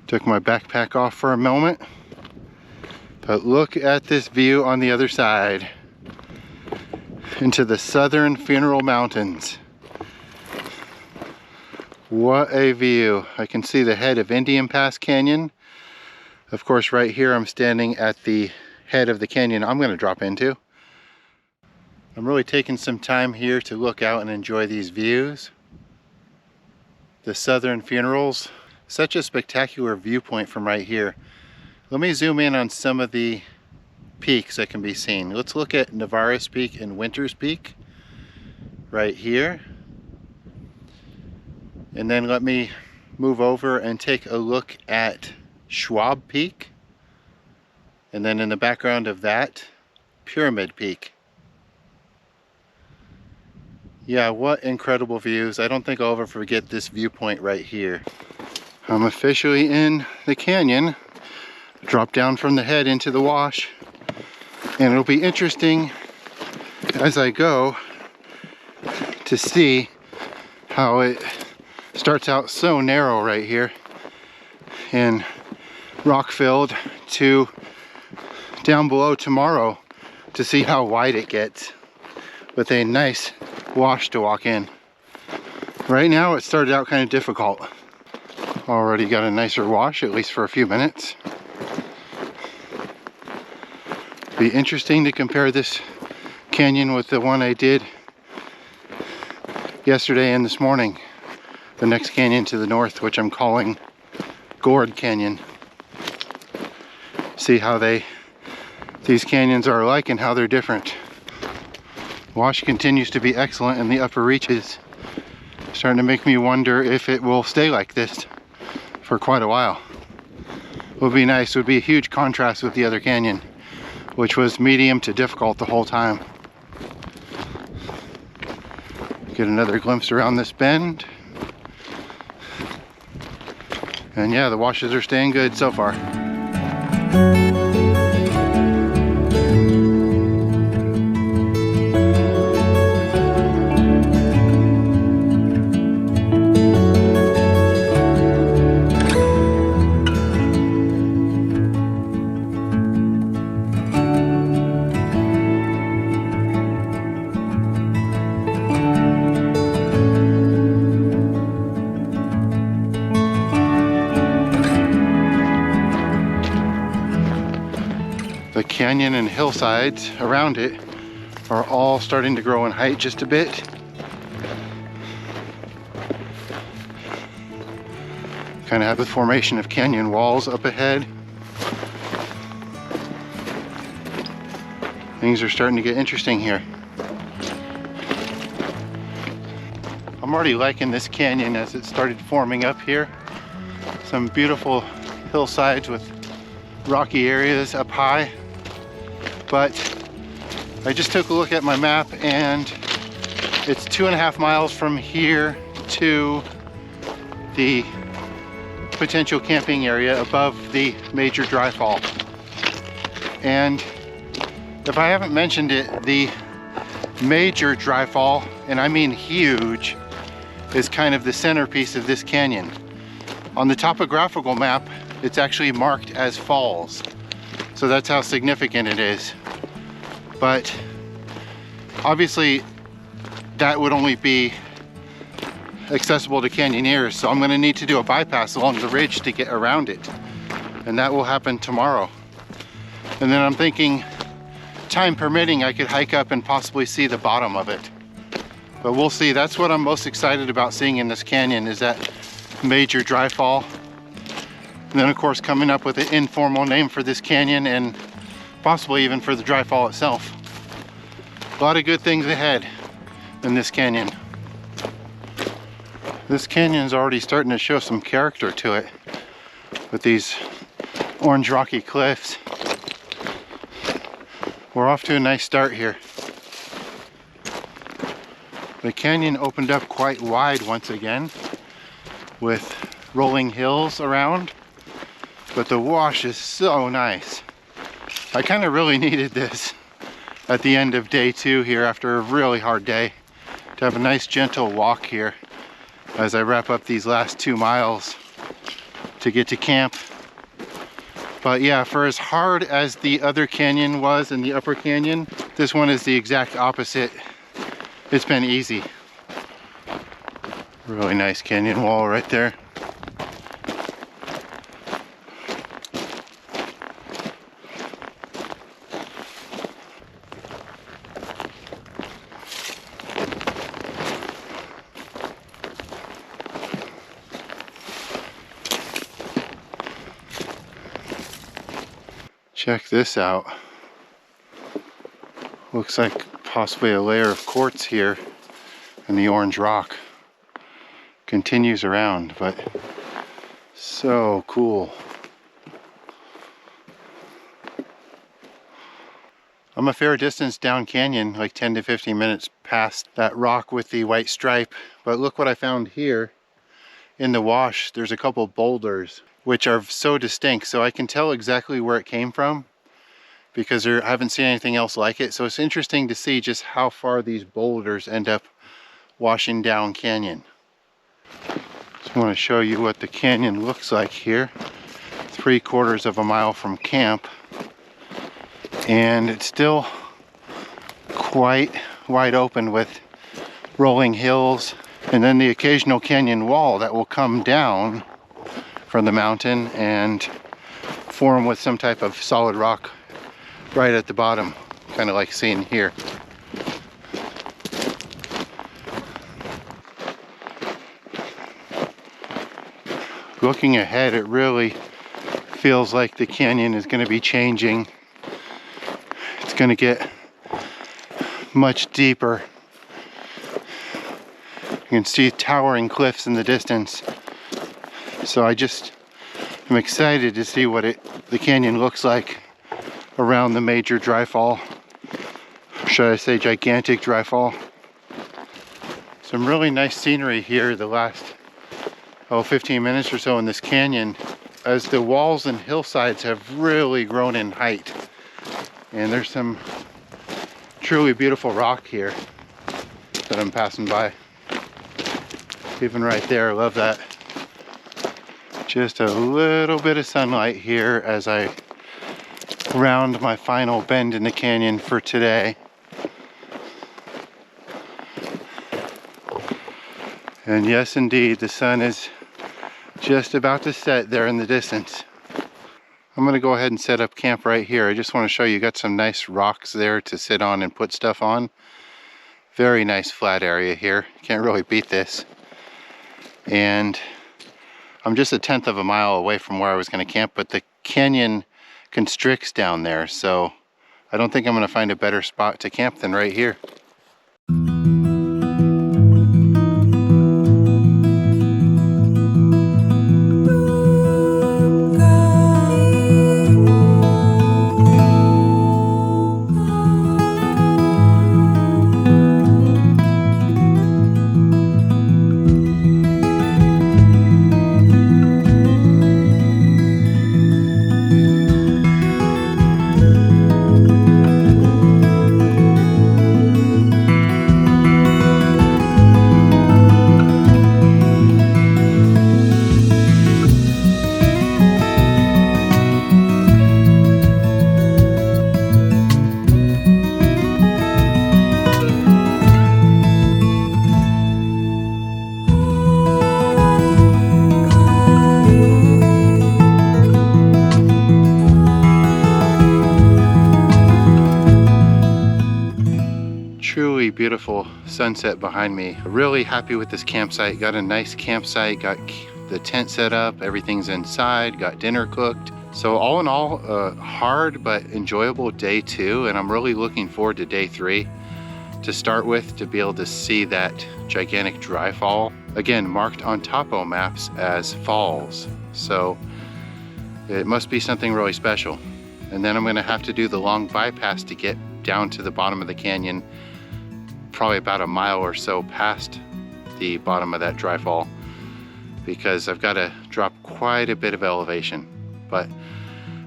Took my backpack off for a moment, but look at this view on the other side into the southern Funeral Mountains. What a view. I can see the head of Indian Pass Canyon. Of course, right here I'm standing at the head of the canyon I'm going to drop into. I'm really taking some time here to look out and enjoy these views. The southern funerals. Such a spectacular viewpoint from right here. Let me zoom in on some of the peaks that can be seen. Let's look at Navarres Peak and Winters Peak right here. And then let me move over and take a look at Schwab Peak. And then in the background of that, Pyramid Peak. Yeah, what incredible views. I don't think I'll ever forget this viewpoint right here. I'm officially in the canyon. Drop down from the head into the wash. And it'll be interesting as I go to see how it starts out so narrow right here and rock filled to down below tomorrow to see how wide it gets with a nice wash to walk in. Right now it started out kind of difficult. Already got a nicer wash, at least for a few minutes. Be interesting to compare this canyon with the one I did yesterday and this morning. The next canyon to the north, which I'm calling Gourd Canyon. See how these canyons are alike and how they're different. Wash continues to be excellent in the upper reaches. Starting to make me wonder if it will stay like this for quite a while. Would be nice. Would be a huge contrast with the other canyon, which was medium to difficult the whole time. Get another glimpse around this bend. And yeah, the washes are staying good so far. The canyon and hillsides around it are all starting to grow in height just a bit. Kind of have the formation of canyon walls up ahead. Things are starting to get interesting here. I'm already liking this canyon as it started forming up here. Some beautiful hillsides with rocky areas up high. But I just took a look at my map and it's 2.5 miles from here to the potential camping area above the major dryfall. And if I haven't mentioned it, the major dryfall, and I mean huge, is kind of the centerpiece of this canyon. On the topographical map, it's actually marked as falls. So that's how significant it is. But obviously that would only be accessible to canyoneers, so I'm going to need to do a bypass along the ridge to get around it, and that will happen tomorrow. And then I'm thinking, time permitting, I could hike up and possibly see the bottom of it, but we'll see. That's what I'm most excited about seeing in this canyon, is that major dryfall. And then of course coming up with an informal name for this canyon and possibly even for the dryfall itself. A lot of good things ahead in this canyon. This canyon's already starting to show some character to it with these orange rocky cliffs. We're off to a nice start here. The canyon opened up quite wide once again with rolling hills around, but the wash is so nice. I kind of really needed this at the end of day 2 here after a really hard day, to have a nice gentle walk here as I wrap up these last 2 miles to get to camp. But yeah, for as hard as the other canyon was in the upper canyon, this one is the exact opposite. It's been easy. Really nice canyon wall right there. Check this out. Looks like possibly a layer of quartz here, and the orange rock continues around, but so cool. I'm a fair distance down canyon, like 10 to 15 minutes past that rock with the white stripe, but look what I found here in the wash. There's a couple boulders which are so distinct, so I can tell exactly where it came from because I haven't seen anything else like it. So it's interesting to see just how far these boulders end up washing down canyon. Just want to show you what the canyon looks like here. 3/4 of a mile from camp, and it's still quite wide open with rolling hills and then the occasional canyon wall that will come down from the mountain and form with some type of solid rock right at the bottom, kind of like seen here. Looking ahead, it really feels like the canyon is going to be changing. It's going to get much deeper. You can see towering cliffs in the distance. So I just am excited to see what the canyon looks like around the major dryfall. Should I say gigantic dryfall? Some really nice scenery here the last 15 minutes or so in this canyon, as the walls and hillsides have really grown in height. And there's some truly beautiful rock here that I'm passing by. Even right there, I love that. Just a little bit of sunlight here as I round my final bend in the canyon for today. And yes, indeed, the sun is just about to set there in the distance. I'm gonna go ahead and set up camp right here. I just want to show you, got some nice rocks there to sit on and put stuff on. Very nice flat area here. Can't really beat this. And I'm just 1/10 of a mile away from where I was going to camp, but the canyon constricts down there, so I don't think I'm going to find a better spot to camp than right here. Truly beautiful sunset behind me. Really happy with this campsite. Got a nice campsite, got the tent set up, everything's inside, got dinner cooked. So all in all, a hard but enjoyable day 2, and I'm really looking forward to day 3 to start with, to be able to see that gigantic dryfall again, marked on topo maps as falls. So it must be something really special. And then I'm gonna have to do the long bypass to get down to the bottom of the canyon, probably about a mile or so past the bottom of that dry fall, because I've got to drop quite a bit of elevation. But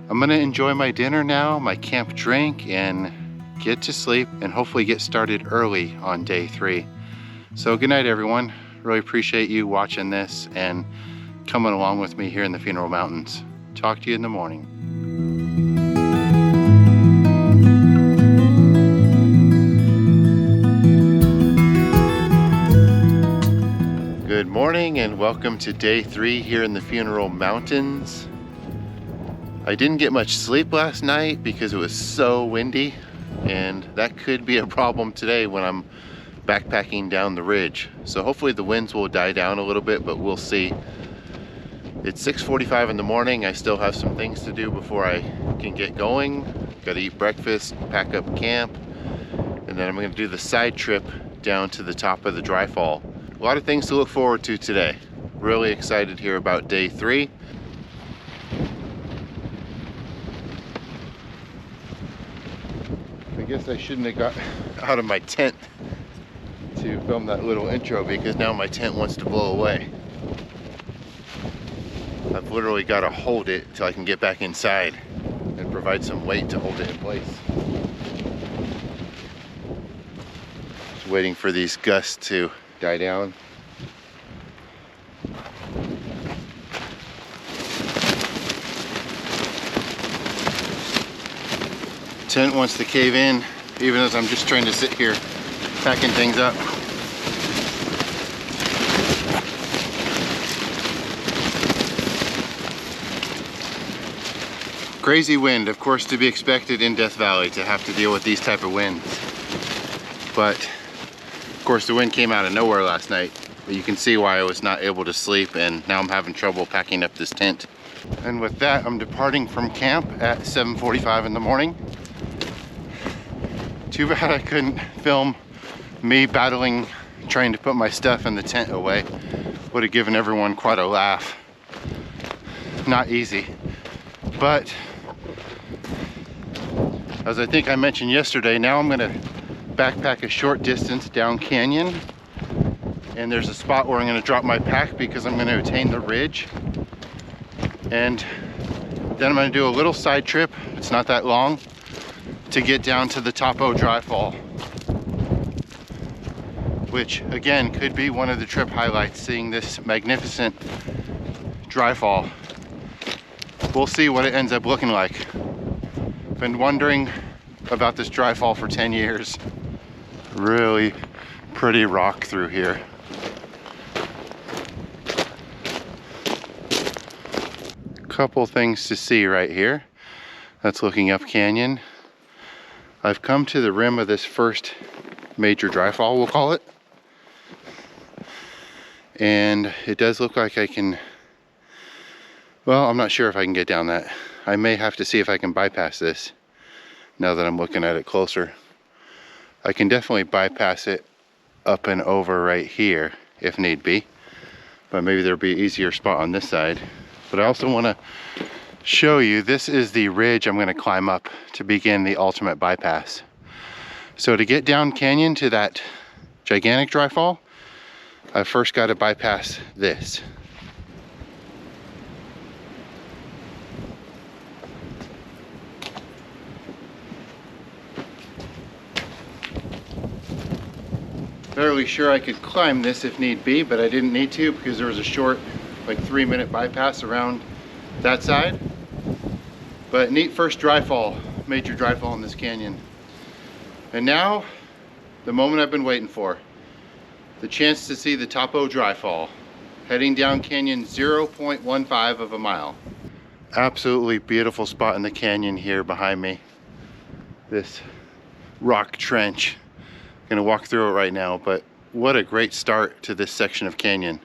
I'm gonna enjoy my dinner now, my camp drink, and get to sleep and hopefully get started early on day 3. So good night, everyone. Really appreciate you watching this and coming along with me here in the Funeral Mountains. Talk to you in the morning. Good morning and welcome to day 3 here in the Funeral Mountains. I didn't get much sleep last night because it was so windy, and that could be a problem today when I'm backpacking down the ridge. So hopefully the winds will die down a little bit, but we'll see. It's 6:45 in the morning. I still have some things to do before I can get going. Gotta eat breakfast, pack up camp, and then I'm gonna do the side trip down to the top of the dry fall. A lot of things to look forward to today. Really excited here about day 3. I guess I shouldn't have got out of my tent to film that little intro, because now my tent wants to blow away. I've literally got to hold it till I can get back inside and provide some weight to hold it in place. Just waiting for these gusts to die down. Tent wants to cave in, even as I'm just trying to sit here packing things up. Crazy wind, of course, to be expected in Death Valley to have to deal with these type of winds. But of course the wind came out of nowhere last night. But you can see why I was not able to sleep, and now I'm having trouble packing up this tent. And with that, I'm departing from camp at 7:45 in the morning. Too bad I couldn't film me battling, trying to put my stuff in the tent away. Would have given everyone quite a laugh. Not easy. But as I think I mentioned yesterday, now I'm gonna backpack a short distance down canyon, and there's a spot where I'm gonna drop my pack because I'm gonna attain the ridge. And then I'm gonna do a little side trip, it's not that long, to get down to the Topo dry fall, which again could be one of the trip highlights, seeing this magnificent dry fall. We'll see what it ends up looking like. Been wondering about this dry fall for 10 years. Really pretty rock through here. Couple things to see right here. That's looking up canyon. I've come to the rim of this first major dry fall, we'll call it. And it does look like I can, well, I'm not sure if I can get down that. I may have to see if I can bypass this now that I'm looking at it closer. I can definitely bypass it up and over right here if need be, but maybe there'll be an easier spot on this side. But I also want to show you, this is the ridge I'm going to climb up to begin the ultimate bypass. So to get down canyon to that gigantic dry fall, I first got to bypass this. Fairly sure I could climb this if need be, but I didn't need to because there was a short, like 3-minute bypass around that side. But neat first dry fall, major dry fall in this canyon. And now, the moment I've been waiting for. The chance to see the Topo dry fall, heading down canyon 0.15 of a mile. Absolutely beautiful spot in the canyon here behind me. This rock trench. Gonna walk through it right now, but what a great start to this section of canyon.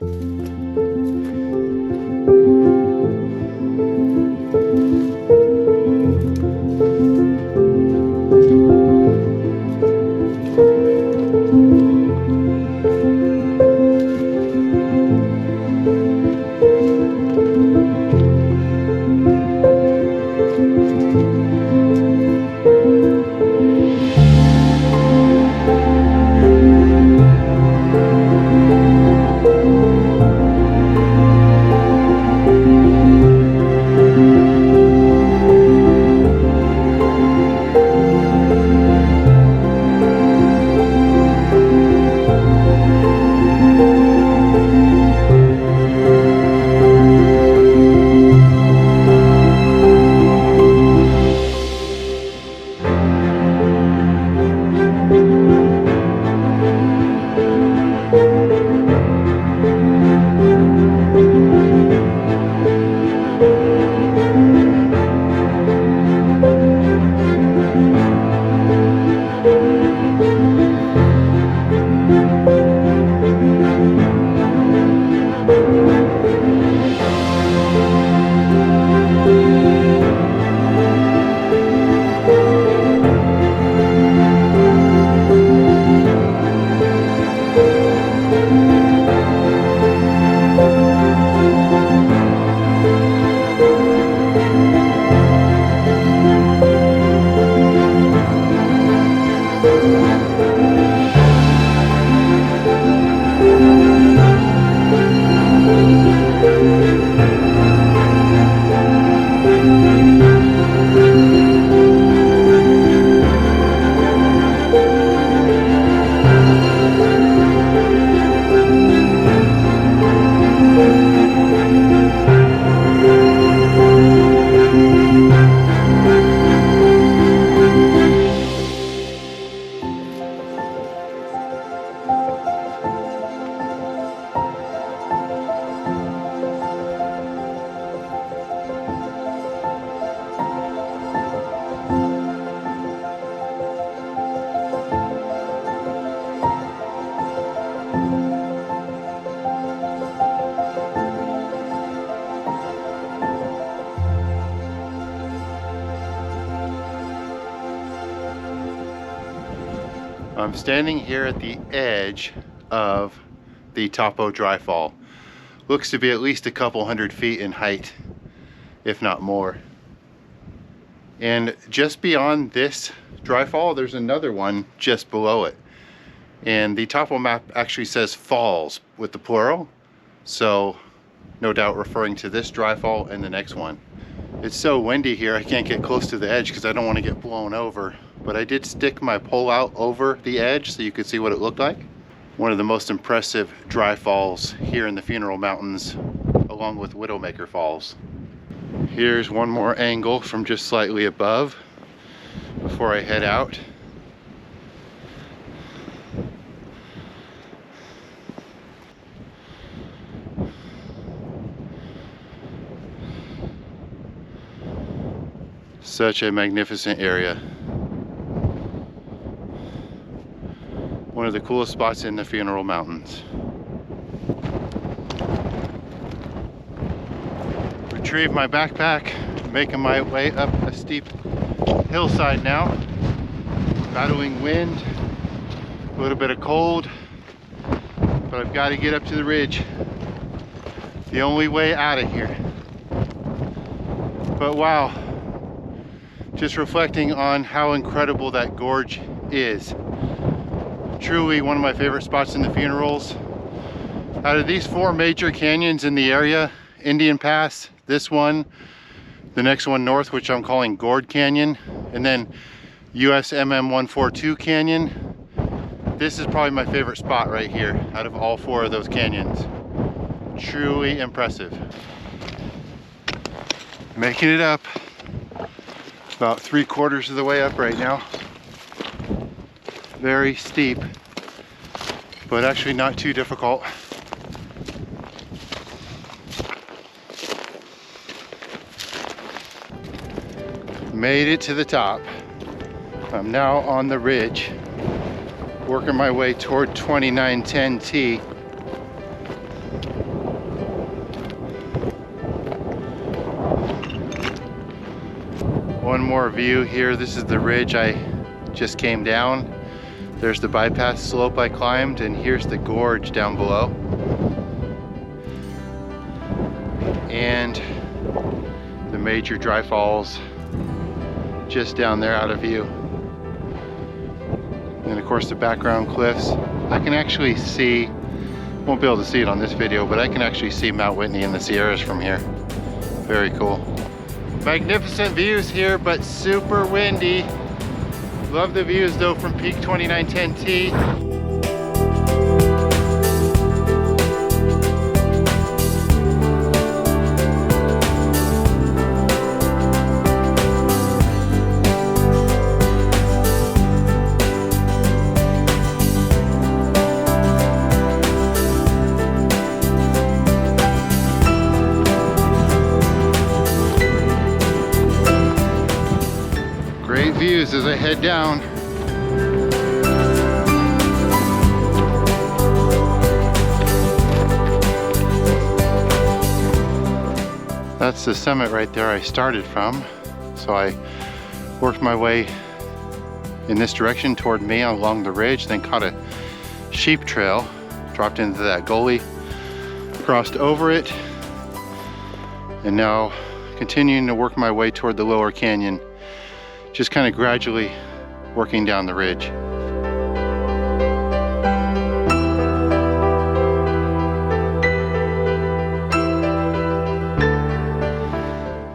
I'm standing here at the edge of the Topo dryfall. Looks to be at least a couple 100 feet in height, if not more. And just beyond this dryfall, there's another one just below it. And the topo map actually says falls with the plural, so no doubt referring to this dryfall and the next one. It's so windy here, I can't get close to the edge because I don't want to get blown over. But I did stick my pole out over the edge so you could see what it looked like. One of the most impressive dry falls here in the Funeral Mountains, along with Widowmaker Falls. Here's one more angle from just slightly above before I head out. Such a magnificent area. One of the coolest spots in the Funeral Mountains. Retrieve my backpack, making my way up a steep hillside now. Battling wind, a little bit of cold, but I've got to get up to the ridge. The only way out of here. But wow, just reflecting on how incredible that gorge is. Truly one of my favorite spots in the funerals. Out of these 4 major canyons in the area, Indian Pass, this one, the next one north, which I'm calling Gourd Canyon, and then USMM 142 Canyon. This is probably my favorite spot right here out of all 4 of those canyons. Truly impressive. Making it up. About 3/4 of the way up right now. Very steep, but actually not too difficult. Made it to the top. I'm now on the ridge, working my way toward 2910T. One more view here. This is the ridge I just came down. There's the bypass slope I climbed, and here's the gorge down below. And the major dry falls just down there out of view. And of course the background cliffs. I can actually see, won't be able to see it on this video, but I can actually see Mount Whitney and the Sierras from here. Very cool. Magnificent views here, but super windy. Love the views though from Peak 2910T. Great views as I head down. That's the summit right there I started from. So I worked my way in this direction toward me along the ridge, then caught a sheep trail, dropped into that gully, crossed over it, and now continuing to work my way toward the lower canyon, just kind of gradually working down the ridge.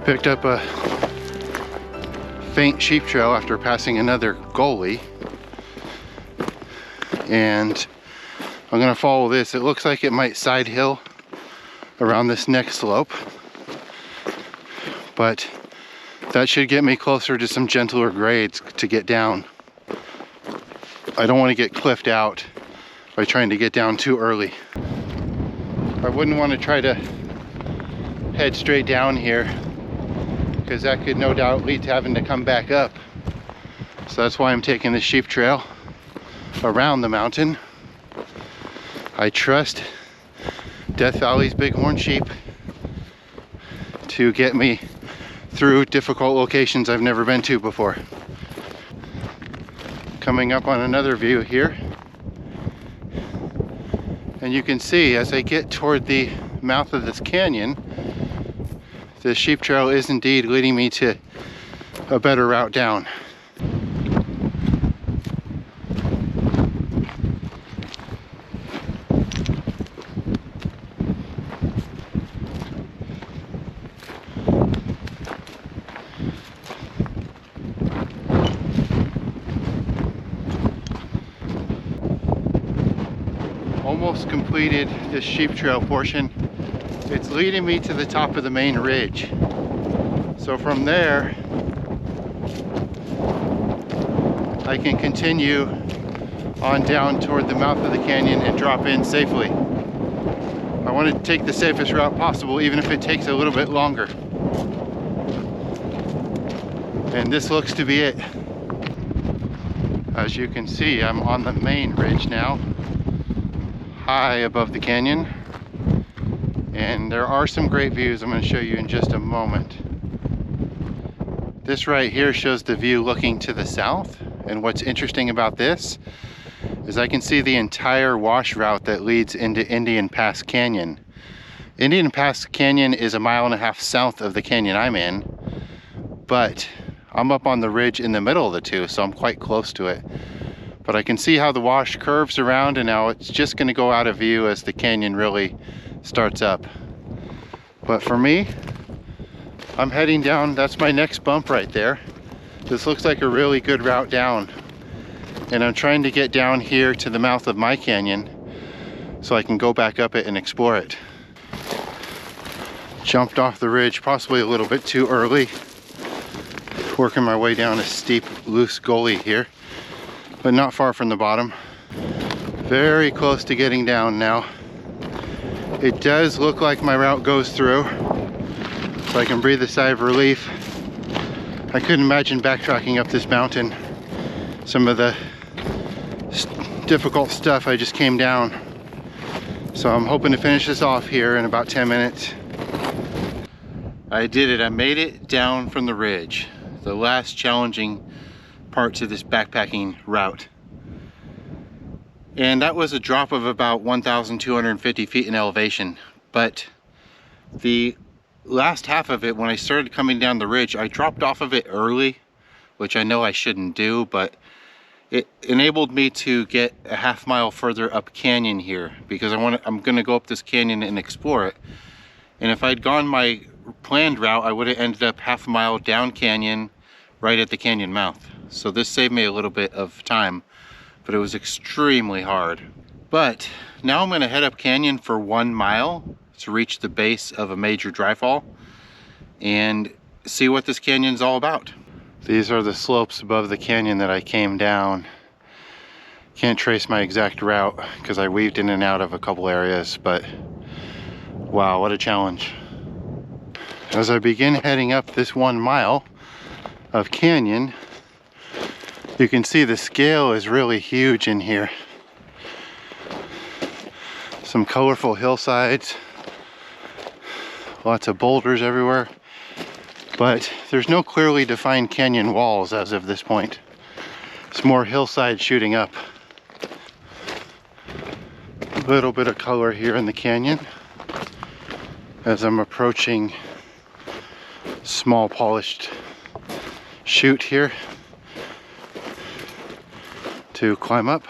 Picked up a faint sheep trail after passing another gully, and I'm gonna follow this. It looks like it might side hill around this next slope, but that should get me closer to some gentler grades to get down. I don't want to get cliffed out by trying to get down too early. I wouldn't want to try to head straight down here, because that could no doubt lead to having to come back up. So that's why I'm taking the sheep trail around the mountain. I trust Death Valley's bighorn sheep to get me through difficult locations I've never been to before. Coming up on another view here. And you can see as I get toward the mouth of this canyon, the sheep trail is indeed leading me to a better route down. Almost completed this sheep trail portion. It's leading me to the top of the main ridge. So from there, I can continue on down toward the mouth of the canyon and drop in safely. I want to take the safest route possible, even if it takes a little bit longer. And this looks to be it. As you can see, I'm on the main ridge now, high above the canyon. And there are some great views I'm going to show you in just a moment. This right here shows the view looking to the south. And what's interesting about this is I can see the entire wash route that leads into Indian Pass Canyon. Indian Pass Canyon is 1.5 miles south of the canyon I'm in, but I'm up on the ridge in the middle of the two, so I'm quite close to it. But I can see how the wash curves around, and now it's just going to go out of view as the canyon really starts up. But for me, I'm heading down. That's my next bump right there. This looks like a really good route down, and I'm trying to get down here to the mouth of my canyon so I can go back up it and explore it. Jumped off the ridge possibly a little bit too early, working my way down a steep loose gully here, but not far from the bottom. Very close to getting down now. It does look like my route goes through, so I can breathe a sigh of relief. I couldn't imagine backtracking up this mountain. Some of the difficult stuff I just came down. So I'm hoping to finish this off here in about 10 minutes. I did it. I made it down from the ridge. The last challenging parts of this backpacking route. And that was a drop of about 1,250 feet in elevation. But the last half of it, when I started coming down the ridge, I dropped off of it early, which I know I shouldn't do, but it enabled me to get a 1/2 mile further up canyon here, because I'm going to go up this canyon and explore it. And if I'd gone my planned route, I would have ended up 1/2 mile down canyon right at the canyon mouth. So this saved me a little bit of time, but it was extremely hard. But now I'm going to head up canyon for 1 mile to reach the base of a major dryfall and see what this canyon's all about. These are the slopes above the canyon that I came down. Can't trace my exact route because I weaved in and out of a couple areas, but wow, what a challenge. As I begin heading up this 1 mile of canyon, you can see the scale is really huge in here. Some colorful hillsides, lots of boulders everywhere, but there's no clearly defined canyon walls as of this point. It's more hillside shooting up. A little bit of color here in the canyon as I'm approaching small polished chute here to climb up.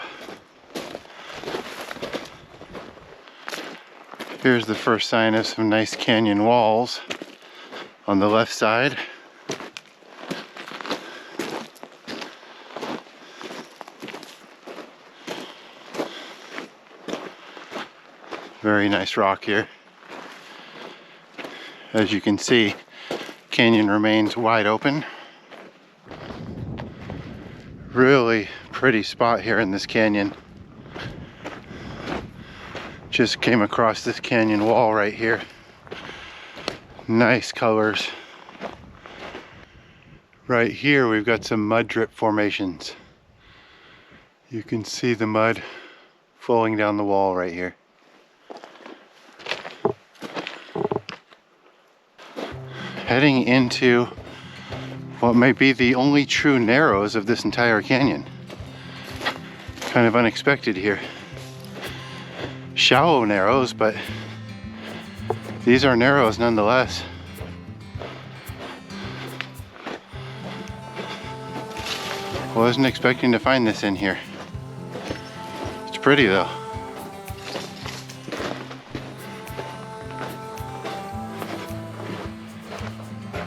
Here's the first sign of some nice canyon walls on the left side. Very nice rock here. As you can see, canyon remains wide open. Really pretty spot here in this canyon. Just came across this canyon wall right here. Nice colors. Right here we've got some mud drip formations. You can see the mud flowing down the wall right here. Heading into what might be the only true narrows of this entire canyon. Kind of unexpected here. Shallow narrows, but these are narrows nonetheless. Wasn't expecting to find this in here. It's pretty though.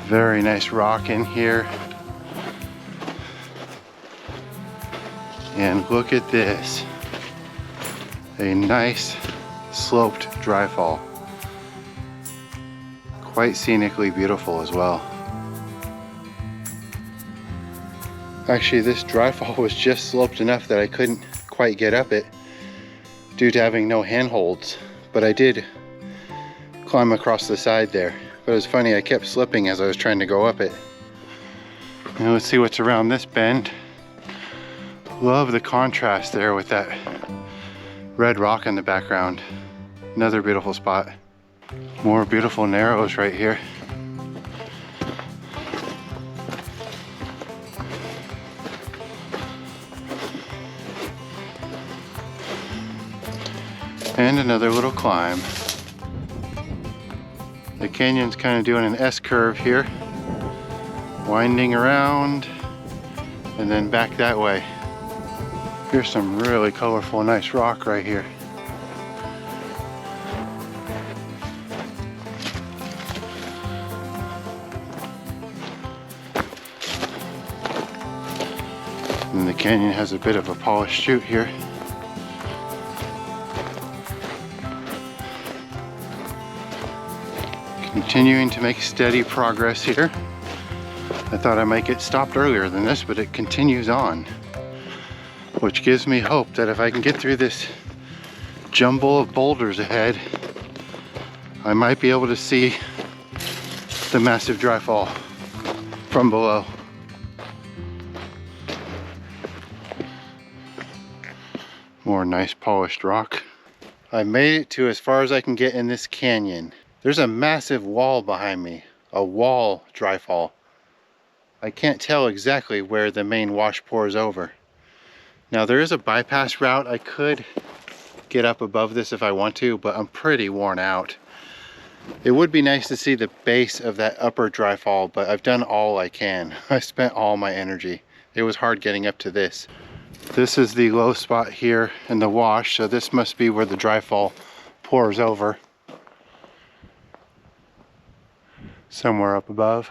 Very nice rock in here. And look at this. A nice sloped dryfall. Quite scenically beautiful as well. Actually, this dryfall was just sloped enough that I couldn't quite get up it due to having no handholds, but I did climb across the side there. But it was funny, I kept slipping as I was trying to go up it. Now let's see what's around this bend. Love the contrast there with that red rock in the background. Another beautiful spot. More beautiful narrows right here. And another little climb. The canyon's kind of doing an S-curve here, winding around and then back that way. Here's some really colorful, nice rock right here. And the canyon has a bit of a polished chute here. Continuing to make steady progress here. I thought I might get stopped earlier than this, but it continues on, which gives me hope that if I can get through this jumble of boulders ahead, I might be able to see the massive dryfall from below. More nice polished rock. I made it to as far as I can get in this canyon. There's a massive wall behind me, a wall dryfall. I can't tell exactly where the main wash pours over. Now there is a bypass route. I could get up above this if I want to, but I'm pretty worn out. It would be nice to see the base of that upper dryfall, but I've done all I can. I spent all my energy. It was hard getting up to this. This is the low spot here in the wash, so this must be where the dryfall pours over. Somewhere up above.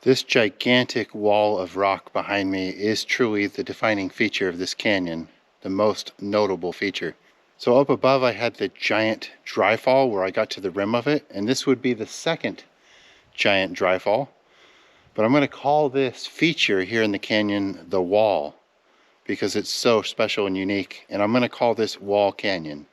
This gigantic wall of rock behind me is truly the defining feature of this canyon, the most notable feature. So up above I had the giant dryfall where I got to the rim of it, and this would be the second giant dryfall. But I'm going to call this feature here in the canyon the wall because it's so special and unique, and I'm going to call this Wall Canyon.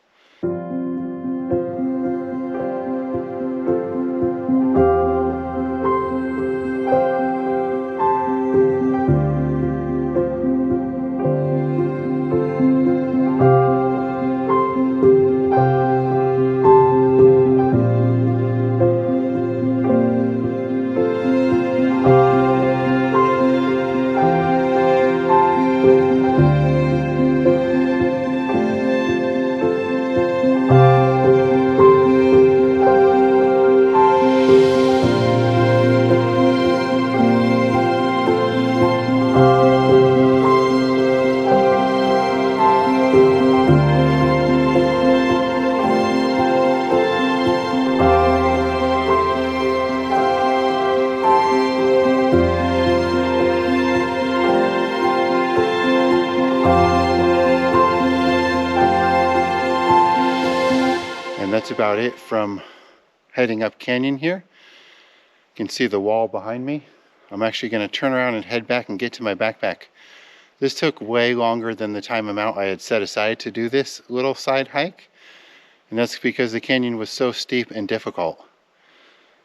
That's about it from heading up canyon here. You can see the wall behind me. I'm actually going to turn around and head back and get to my backpack. This took way longer than the time amount I had set aside to do this little side hike, and that's because the canyon was so steep and difficult.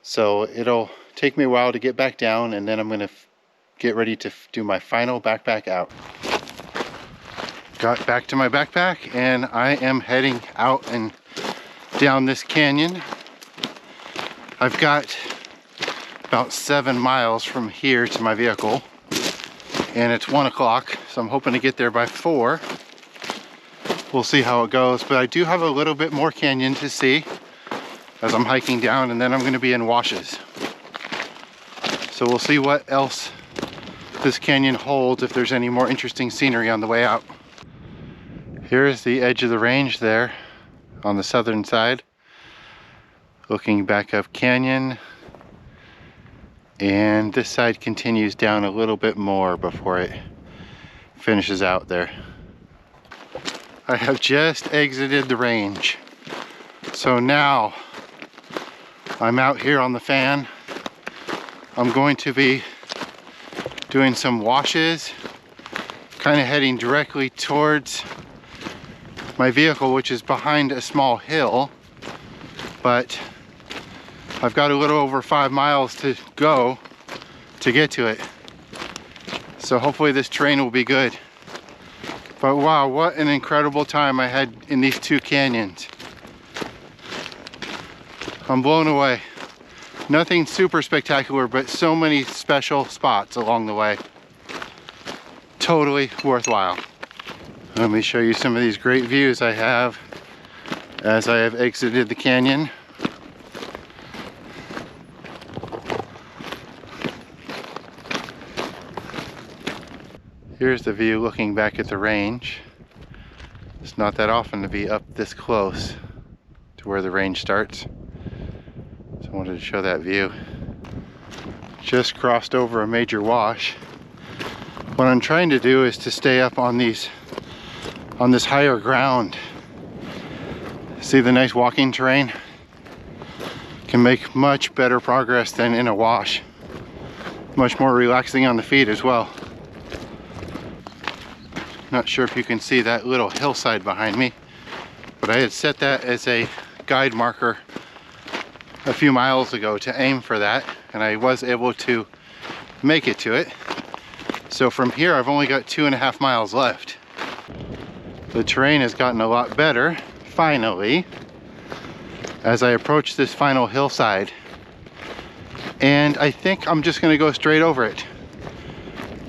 So it'll take me a while to get back down, and then I'm going to get ready to do my final backpack out. Got back to my backpack and I am heading out and down this canyon. I've got about 7 miles from here to my vehicle, and it's 1 o'clock, so I'm hoping to get there by 4. We'll see how it goes, but I do have a little bit more canyon to see as I'm hiking down, and then I'm going to be in washes. So we'll see what else this canyon holds, if there's any more interesting scenery on the way out. Here's the edge of the range there on the southern side, looking back up canyon, and this side continues down a little bit more before it finishes out there. I have just exited the range, so now I'm out here on the fan. I'm going to be doing some washes, kind of heading directly towards my vehicle, which is behind a small hill, but I've got a little over 5 miles to go to get to it. So hopefully this terrain will be good. But wow, what an incredible time I had in these 2 canyons. I'm blown away. Nothing super spectacular, but so many special spots along the way. Totally worthwhile. Let me show you some of these great views I have as I have exited the canyon. Here's the view looking back at the range. It's not that often to be up this close to where the range starts. So I wanted to show that view. Just crossed over a major wash. What I'm trying to do is to stay up on this higher ground. See the nice walking terrain? Can make much better progress than in a wash. Much more relaxing on the feet as well. Not sure if you can see that little hillside behind me, but I had set that as a guide marker a few miles ago to aim for that, and I was able to make it to it. So from here I've only got 2.5 miles left. The terrain has gotten a lot better, finally, as I approach this final hillside. And I think I'm just gonna go straight over it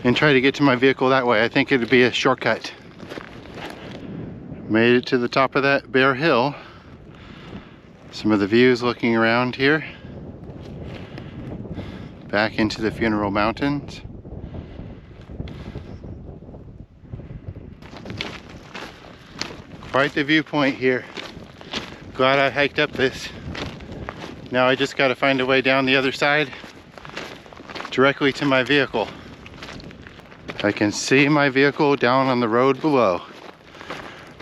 and try to get to my vehicle that way. I think it'd be a shortcut. Made it to the top of that bare hill. Some of the views looking around here. Back into the Funeral Mountains. Quite the viewpoint here. Glad I hiked up this. Now I just gotta find a way down the other side directly to my vehicle. I can see my vehicle down on the road below.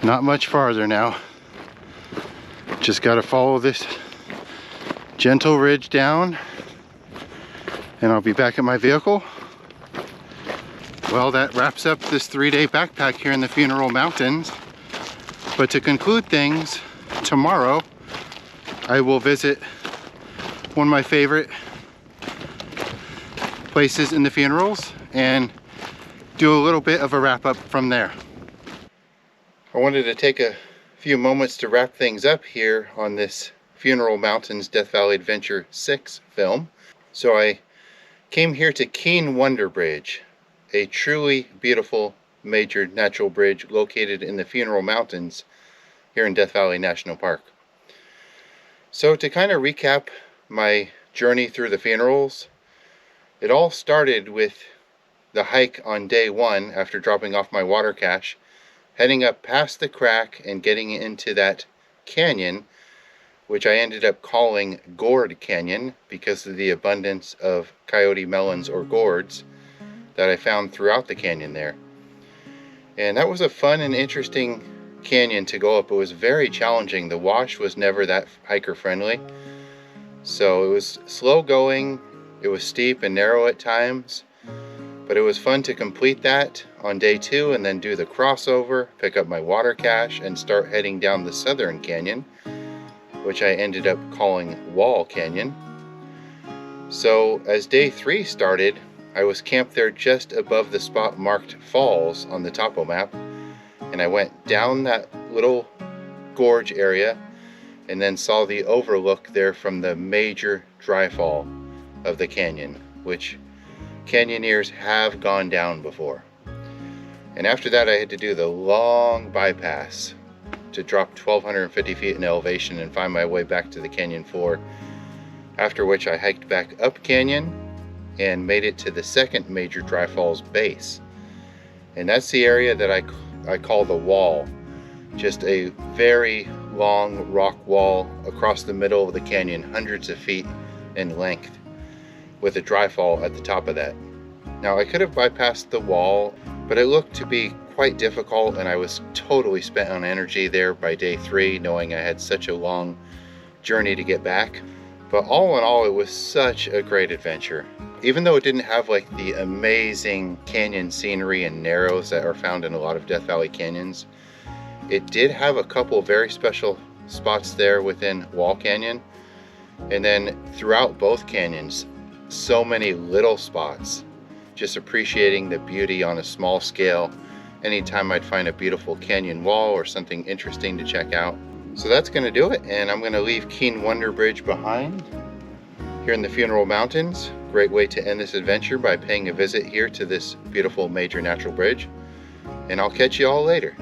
Not much farther now. Just gotta follow this gentle ridge down and I'll be back at my vehicle. Well, that wraps up this 3-day backpack here in the Funeral Mountains. But to conclude things, tomorrow I will visit one of my favorite places in the funerals and do a little bit of a wrap up from there. I wanted to take a few moments to wrap things up here on this Funeral Mountains Death Valley Adventure 6 film. So I came here to Keene Wonder Bridge, a truly beautiful major natural bridge located in the Funeral Mountains here in Death Valley National Park. So to kind of recap my journey through the funerals, it all started with the hike on day 1 after dropping off my water cache, heading up past the crack and getting into that canyon, which I ended up calling Gourd Canyon because of the abundance of coyote melons or gourds that I found throughout the canyon there. And that was a fun and interesting canyon to go up. It was very challenging. The wash was never that hiker friendly. So it was slow going, it was steep and narrow at times, but it was fun to complete that on day 2 and then do the crossover, pick up my water cache, and start heading down the southern canyon, which I ended up calling Wall Canyon. So as day 3 started, I was camped there just above the spot marked Falls on the topo map, and I went down that little gorge area and then saw the overlook there from the major dryfall of the canyon, which canyoneers have gone down before. And after that, I had to do the long bypass to drop 1,250 feet in elevation and find my way back to the canyon floor, after which I hiked back up canyon and made it to the second major dry falls base. And that's the area that I call the wall. Just a very long rock wall across the middle of the canyon, hundreds of feet in length, with a dry fall at the top of that. Now, I could have bypassed the wall, but it looked to be quite difficult, and I was totally spent on energy there by day 3, knowing I had such a long journey to get back. But all in all, it was such a great adventure. Even though it didn't have like the amazing canyon scenery and narrows that are found in a lot of Death Valley canyons, it did have a couple very special spots there within Wall Canyon. And then throughout both canyons, so many little spots, just appreciating the beauty on a small scale anytime I'd find a beautiful canyon wall or something interesting to check out. So that's going to do it, and I'm going to leave Keen Wonder Bridge behind here in the Funeral Mountains. Great way to end this adventure by paying a visit here to this beautiful major natural bridge, and I'll catch you all later.